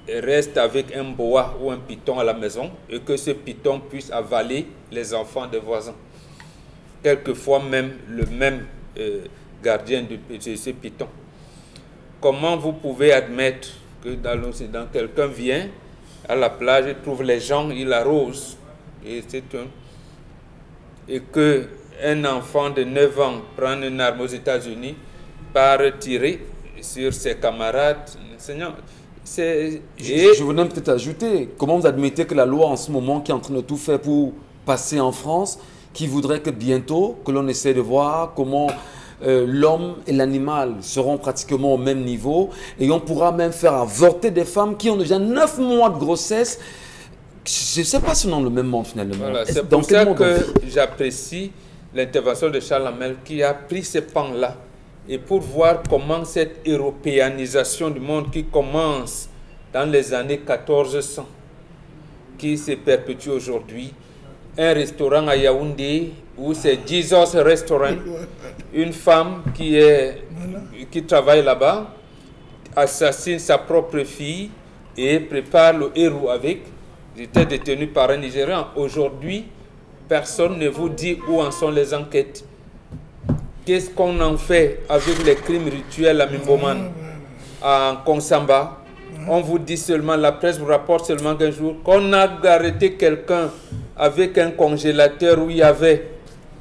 reste avec un boa ou un python à la maison et que ce python puisse avaler les enfants des voisins. Quelquefois même le même gardien de ce python. Comment vous pouvez admettre que dans l'Occident, quelqu'un vient à la plage, il trouve les gens, il arrose, et qu'un enfant de 9 ans prend une arme aux États-Unis, part tirer sur ses camarades. Seigneur, je voudrais peut-être ajouter, comment vous admettez que la loi en ce moment qui est en train de tout faire pour passer en France, qui voudrait que bientôt, que l'on essaie de voir comment l'homme et l'animal seront pratiquement au même niveau et on pourra même faire avorter des femmes qui ont déjà 9 mois de grossesse. Je ne sais pas si on est dans le même monde finalement. Voilà, c'est pour ça que j'apprécie l'intervention de Charles Hamel qui a pris ces pans-là et pour voir comment cette européanisation du monde qui commence dans les années 1400, qui se perpétue aujourd'hui, un restaurant à Yaoundé où c'est Jesus Restaurant, une femme qui travaille là-bas, assassine sa propre fille et prépare le héros avec. J'étais détenu par un Nigérian. Aujourd'hui, personne ne vous dit où en sont les enquêtes. Qu'est-ce qu'on en fait avec les crimes rituels à Mimboman, en Konsamba? On vous dit seulement, la presse vous rapporte seulement qu'un jour, qu'on a arrêté quelqu'un avec un congélateur où il y avait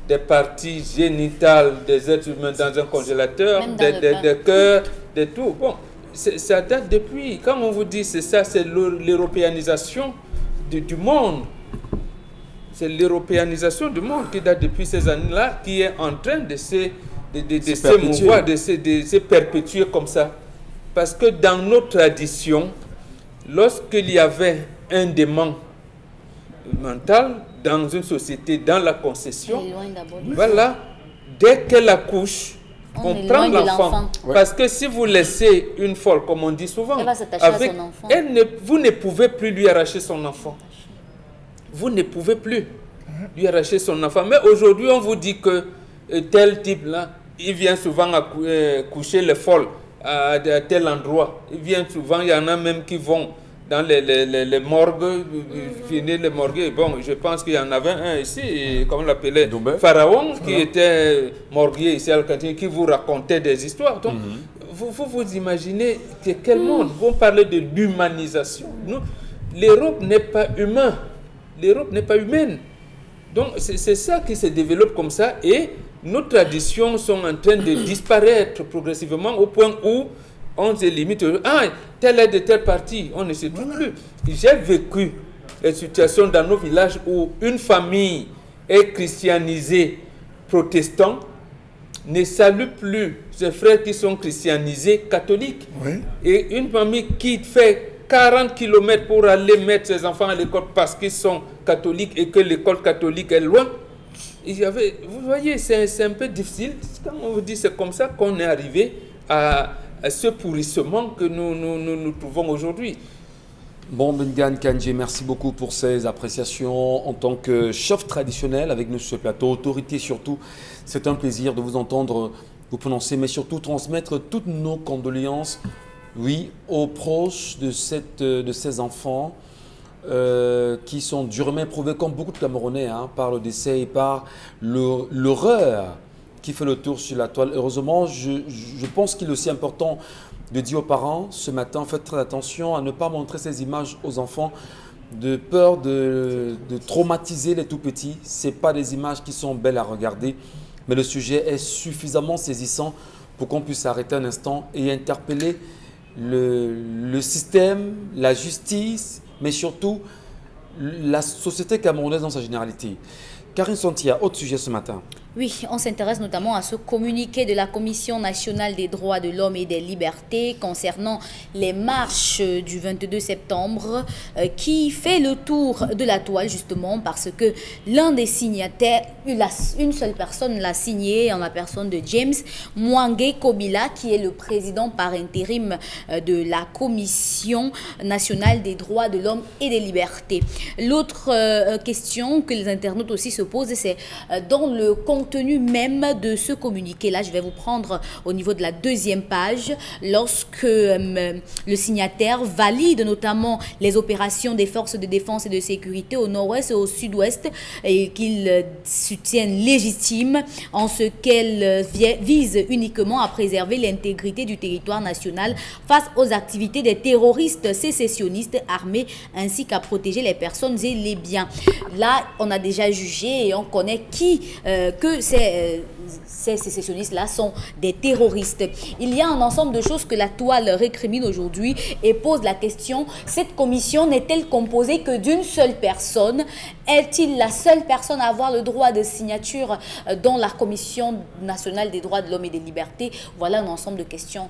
des parties génitales des êtres humains dans un congélateur, des cœurs, de tout. Bon, ça date depuis. Quand on vous dit c'est ça, c'est l'européanisation du monde. C'est l'européanisation du monde qui date depuis ces années-là, qui est en train de se mouvoir, de se perpétuer comme ça. Parce que dans nos traditions, lorsqu'il y avait un démon mental dans une société, dans la concession, voilà, dès qu'elle accouche, on prend l'enfant. Parce que si vous laissez une folle, comme on dit souvent, elle va s'attacher à son enfant. Vous ne pouvez plus lui arracher son enfant. Vous ne pouvez plus lui arracher son enfant. Mais aujourd'hui, on vous dit que tel type-là, il vient souvent coucher les folles à tel endroit. Il vient souvent, il y en a même qui vont dans les morgues, finir les morgues. Bon, je pense qu'il y en avait un ici, comme on l'appelait, Pharaon, qui était morguier ici à Alcantine, qui vous racontait des histoires. Donc, vous imaginez quel monde? Vous parlez de l'humanisation. L'Europe n'est pas humaine. L'Europe n'est pas humaine. Donc, c'est ça qui se développe comme ça. Et nos traditions sont en train de disparaître progressivement au point où on se limite. Ah, tel est de telle partie, on ne se trouve plus. J'ai vécu des situations dans nos villages où une famille est christianisée protestant, ne salue plus ses frères qui sont christianisés catholiques. Oui. Et une famille qui fait 40 km pour aller mettre ses enfants à l'école parce qu'ils sont catholiques et que l'école catholique est loin. Vous voyez, c'est un peu difficile. Quand on vous dit c'est comme ça qu'on est arrivé à ce pourrissement que nous trouvons aujourd'hui. Bon, Bengan Kandji, merci beaucoup pour ces appréciations en tant que chef traditionnel avec nous sur ce plateau, autorité surtout. C'est un plaisir de vous entendre vous prononcer, mais surtout transmettre toutes nos condoléances, oui, aux proches de ces enfants qui sont durement éprouvés, comme beaucoup de Camerounais, par le décès et par l'horreur qui fait le tour sur la toile. Heureusement, je pense qu'il est aussi important de dire aux parents ce matin, faites très attention à ne pas montrer ces images aux enfants de peur de traumatiser les tout-petits. Ce n'est pas des images qui sont belles à regarder, mais le sujet est suffisamment saisissant pour qu'on puisse s'arrêter un instant et interpeller le système, la justice, mais surtout la société camerounaise dans sa généralité. Karine Santia, autre sujet ce matin. Oui, on s'intéresse notamment à ce communiqué de la Commission nationale des droits de l'homme et des libertés concernant les marches du 22 septembre qui fait le tour de la toile justement parce que l'un des signataires, une seule personne l'a signé en la personne de James Mwangi Kobila qui est le président par intérim de la Commission nationale des droits de l'homme et des libertés. L'autre question que les internautes aussi se posent, c'est dans le contexte contenu même de ce communiqué. Là, je vais vous prendre au niveau de la deuxième page, lorsque le signataire valide notamment les opérations des forces de défense et de sécurité au nord-ouest et au sud-ouest, et qu'il soutiennent légitimes en ce qu'elles visent uniquement à préserver l'intégrité du territoire national face aux activités des terroristes sécessionnistes armés, ainsi qu'à protéger les personnes et les biens. Là, on a déjà jugé et on connaît que ces sécessionnistes-là sont des terroristes. Il y a un ensemble de choses que la toile récrimine aujourd'hui et pose la question, cette commission n'est-elle composée que d'une seule personne? Est-il la seule personne à avoir le droit de signature dans la Commission nationale des droits de l'homme et des libertés? Voilà un ensemble de questions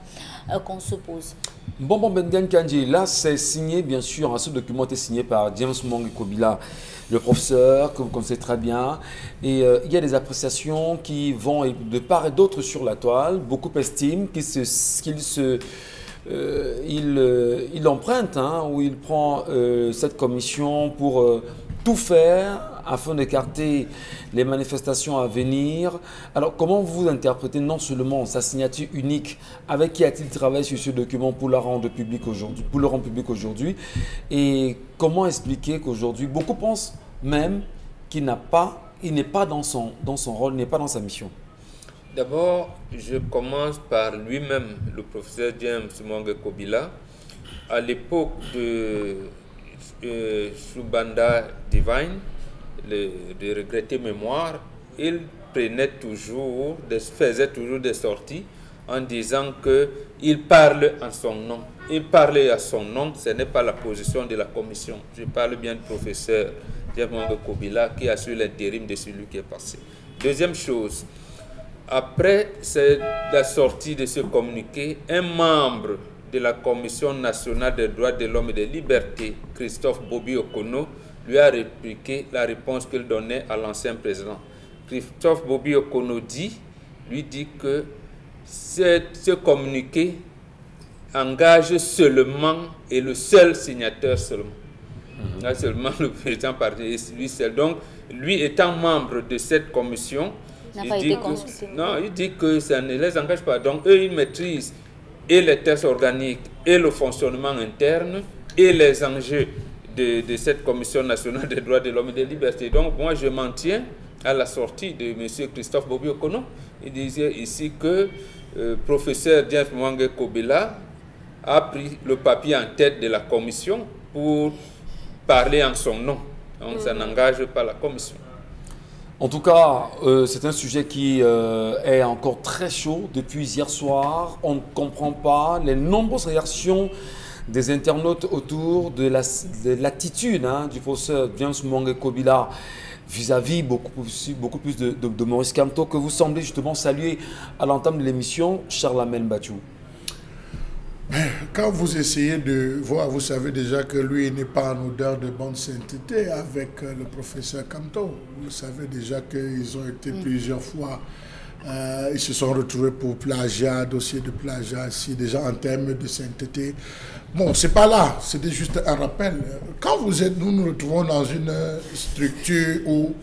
qu'on se pose. Bon, Bengan Kandji, là c'est signé, bien sûr, ce document est signé par James Mwangi Kobila, le professeur, que vous connaissez très bien. Et il y a des appréciations qui vont de part et d'autre sur la toile. Beaucoup estiment il emprunte, ou il prend cette commission pour tout faire afin d'écarter les manifestations à venir. Alors, comment vous interprétez non seulement sa signature unique, avec qui a-t-il travaillé sur ce document pour le rendre public aujourd'hui, et comment expliquer qu'aujourd'hui, beaucoup pensent même qu'il n'est pas dans son rôle, n'est pas dans sa mission? D'abord, je commence par lui-même, le professeur James Mwangi Kobila. À l'époque de Shubanda Divine, de regretter mémoire, il faisait toujours des sorties en disant qu'il parle en son nom. Il parlait à son nom, ce n'est pas la position de la commission. Je parle bien du professeur James Mwangi Kobila qui assure l'intérim de celui qui est passé. Deuxième chose, après la sortie de ce communiqué, un membre de la Commission nationale des droits de l'homme et des libertés, Christophe Bobi Okono, lui a répliqué la réponse qu'il donnait à l'ancien président. Christophe Bobi Okono lui dit que ce communiqué engage seulement et le seul signateur seulement. Là, seulement le président parti, lui seul. Donc, lui étant membre de cette commission, il dit que ça ne les engage pas. Donc, eux, ils maîtrisent et les textes organiques et le fonctionnement interne et les enjeux de cette Commission nationale des droits de l'homme et des libertés. Donc, moi, je m'en tiens à la sortie de M. Christophe Bobi Okono. Il disait ici que professeur James Mwangi Kobila a pris le papier en tête de la commission pour parler en son nom. Donc, ça n'engage pas la commission. En tout cas, c'est un sujet qui est encore très chaud depuis hier soir. On ne comprend pas les nombreuses réactions des internautes autour de l'attitude du professeur James Mwangi Kobila vis-à-vis beaucoup plus de Maurice Kamto, que vous semblez justement saluer à l'entame de l'émission, Charles-Amel Bachou. Quand vous essayez de voir, vous savez déjà que lui n'est pas en odeur de bonne sainteté avec le professeur Kamto. Vous savez déjà qu'ils ont été plusieurs fois, ils se sont retrouvés pour plagiat, dossier de plagiat, ici déjà en termes de sainteté. Bon, c'est pas là, c'était juste un rappel. Quand nous nous retrouvons dans une structure où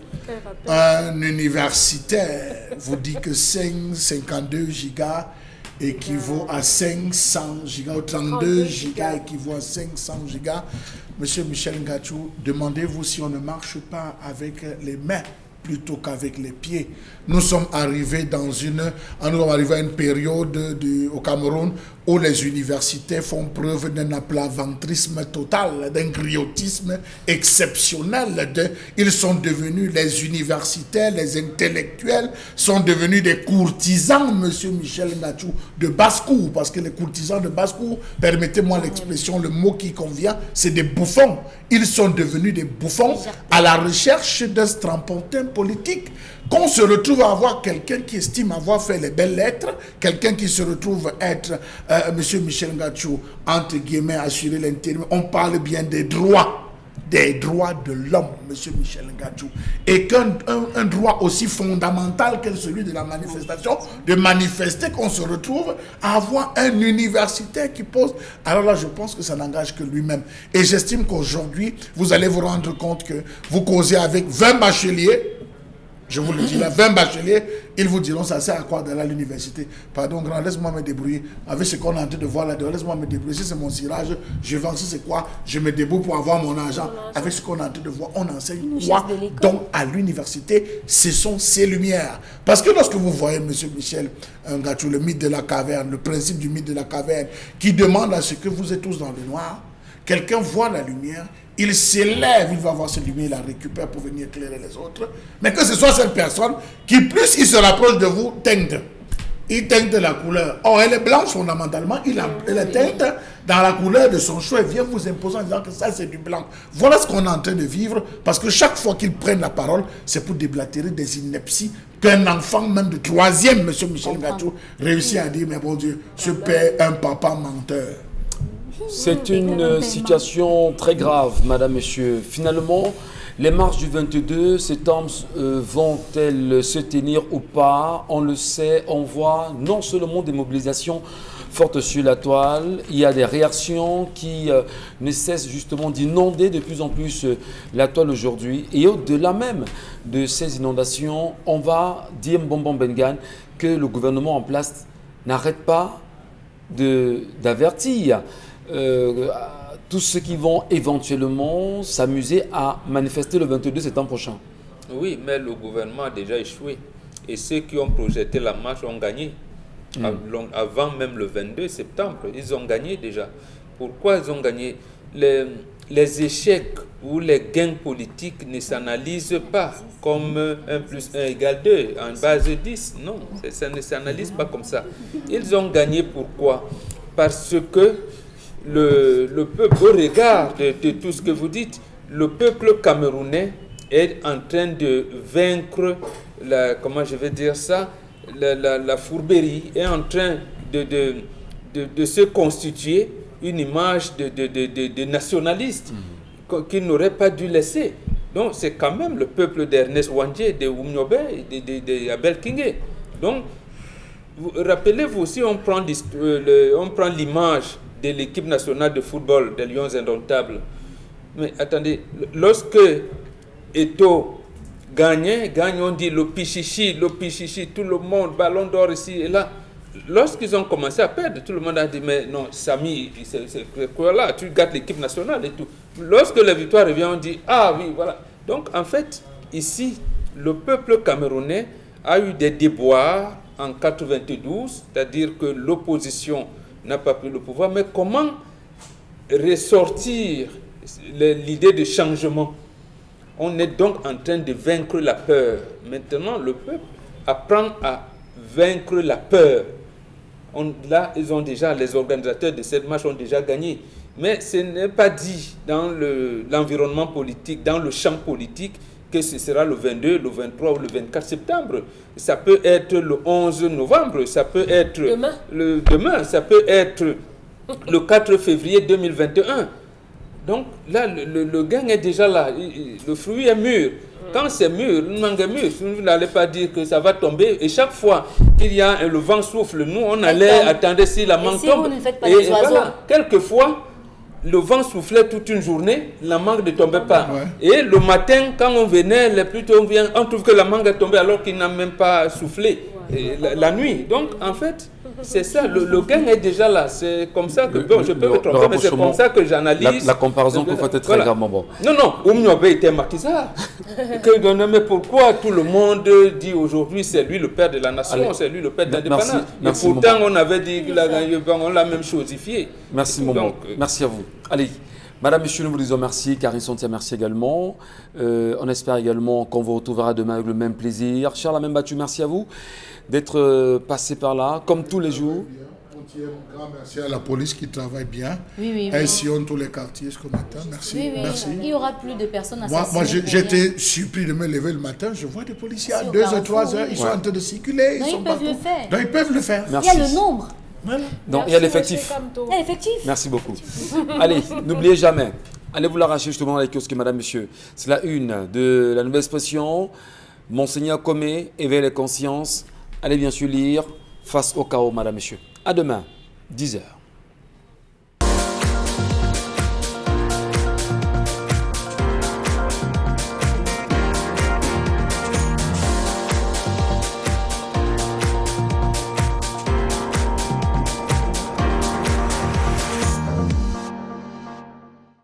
un universitaire vous dit que 52 gigas équivaut à 500 gigas, ou 32 gigas équivaut à 500 gigas. Monsieur Michel Ngachou, demandez-vous si on ne marche pas avec les mains plutôt qu'avec les pieds. Nous sommes arrivés à une période au Cameroun où les universités font preuve d'un aplaventrisme total, d'un griotisme exceptionnel. Ils sont devenus, les universitaires, les intellectuels sont devenus des courtisans, monsieur Michel Ngachou, de basse-cour, parce que les courtisans de basse-cour, permettez-moi l'expression, le mot qui convient, c'est des bouffons. Ils sont devenus des bouffons à la recherche d'un strapontin politique. Qu'on se retrouve à avoir quelqu'un qui estime avoir fait les belles lettres, quelqu'un qui se retrouve être monsieur Michel Ngachou, entre guillemets, assurer l'intérim. On parle bien des droits de l'homme, monsieur Michel Ngachou. Et qu'un droit aussi fondamental que celui de la manifestation, de manifester, qu'on se retrouve à avoir un universitaire qui pose. Alors là, je pense que ça n'engage que lui-même. Et j'estime qu'aujourd'hui, vous allez vous rendre compte que vous causez avec 20 bacheliers, Je vous le dis, là, 20 bacheliers, ils vous diront ça sert à quoi d'aller à l'université. Pardon, grand, laisse-moi me débrouiller. Avec ce qu'on est en train de voir là-dedans, laisse-moi me débrouiller. Si c'est mon cirage, je vends. Si c'est quoi, je me débrouille pour avoir mon argent. Avec ce qu'on est en train de voir, on enseigne quoi? Donc, à l'université, ce sont ces lumières. Parce que lorsque vous voyez, M. Michel Ngatou, le mythe de la caverne, le principe du mythe de la caverne, qui demande à ce que vous êtes tous dans le noir, quelqu'un voit la lumière, il s'élève, il va voir cette lumière, il la récupère pour venir éclairer les autres. Mais que ce soit cette personne qui, plus il se rapproche de vous, teinte. Il teinte la couleur. Or, elle est blanche fondamentalement, elle est teinte dans la couleur de son choix. Il vient vous imposer en disant que ça, c'est du blanc. Voilà ce qu'on est en train de vivre, parce que chaque fois qu'ils prennent la parole, c'est pour déblatérer des inepties qu'un enfant, même de 3e, M. Michel Ngatou, réussit à dire, mais bon Dieu, ce père est un papa menteur. C'est une situation très grave, madame, messieurs. Finalement, les marches du 22 septembre vont-elles se tenir ou pas? On le sait, on voit non seulement des mobilisations fortes sur la toile, il y a des réactions qui ne cessent justement d'inonder de plus en plus la toile aujourd'hui. Et au-delà même de ces inondations, on va dire, Mbombo Mbengan, que le gouvernement en place n'arrête pas d'avertir tous ceux qui vont éventuellement s'amuser à manifester le 22 septembre prochain. Oui, mais le gouvernement a déjà échoué. Et ceux qui ont projeté la marche ont gagné. Avant même le 22 septembre, ils ont gagné déjà. Pourquoi ils ont gagné? Les échecs ou les gains politiques ne s'analysent pas comme 1 plus 1 égale 2 en base de 10. Non, ça ne s'analyse pas comme ça. Ils ont gagné pourquoi? Parce que le peuple, au regard de tout ce que vous dites, le peuple camerounais est en train de vaincre, comment je vais dire ça, la fourberie, est en train de se constituer une image de nationaliste qu'il n'aurait pas dû laisser. Donc c'est quand même le peuple d'Ernest Wandje, de Oumniobe et de Abel Kingé. Donc rappelez-vous, si on prend l'image de l'équipe nationale de football des Lions Indomptables. Mais attendez, lorsque Eto'o gagne, on dit le pichichi, tout le monde, ballon d'or ici et là. Lorsqu'ils ont commencé à perdre, tout le monde a dit, mais non, Samy, c'est quoi là, tu gâtes l'équipe nationale et tout. Lorsque la victoire revient, on dit, ah oui, voilà. Donc en fait, ici, le peuple camerounais a eu des déboires en 92, c'est-à-dire que l'opposition n'a pas pris le pouvoir, mais comment ressortir l'idée de changement? On est donc en train de vaincre la peur. Maintenant, le peuple apprend à vaincre la peur. Là, ils ont déjà, les organisateurs de cette marche ont déjà gagné. Mais ce n'est pas dit dans l'environnement politique, dans le champ politique, que ce sera le 22, le 23 ou le 24 septembre. Ça peut être le 11 novembre, ça peut être demain, ça peut être le 4 février 2021. Donc là, le gain est déjà là, le fruit est mûr. Quand c'est mûr, le mangue est mûr, vous n'allez pas dire que ça va tomber. Et chaque fois qu'il y a le vent souffle, nous on allait attendre si la mangue tombe. Et voilà, quelquefois, le vent soufflait toute une journée, la mangue ne tombait pas. Ouais. Et le matin, quand on venait, on trouve que la mangue est tombée alors qu'il n'a même pas soufflé la nuit. Donc, en fait, c'est ça, le gain est déjà là. C'est comme ça que, bon, je peux me tromper, mais c'est comme ça que j'analyse. La comparaison que vous faites est très gravement bon. Non, Oumniobe était maquisard. Mais pourquoi tout le monde dit aujourd'hui c'est lui le père de la nation, c'est lui le père de l'indépendance? Et pourtant, on avait dit qu'il a gagné, on l'a même chosifié. Merci, Momo. Merci à vous. Allez, madame, monsieur, nous vous disons merci. Karine Sontia, merci également. On espère également qu'on vous retrouvera demain avec le même plaisir. Charles Amembattu, merci à vous d'être passé par là, comme tous les jours. Un grand merci à la police qui travaille bien. Oui. Elle sillonne tous les quartiers ce matin. Merci. Merci. Il y aura plus de personnes assassinées. Moi j'étais surpris de me lever le matin. Je vois des policiers à 2h, 3h. Ils sont en train de circuler. Ils peuvent le faire. Donc, ils peuvent le faire. Merci. Il y a le nombre. Voilà. Donc, il y a l'effectif. Merci beaucoup. Allez, n'oubliez jamais. Allez vous l'arracher justement avec kiosque, madame, monsieur. C'est la une de la Nouvelle Expression. Monseigneur Comé, éveille les consciences. Allez bien sûr lire Face au chaos, madame, monsieur. À demain, 10h.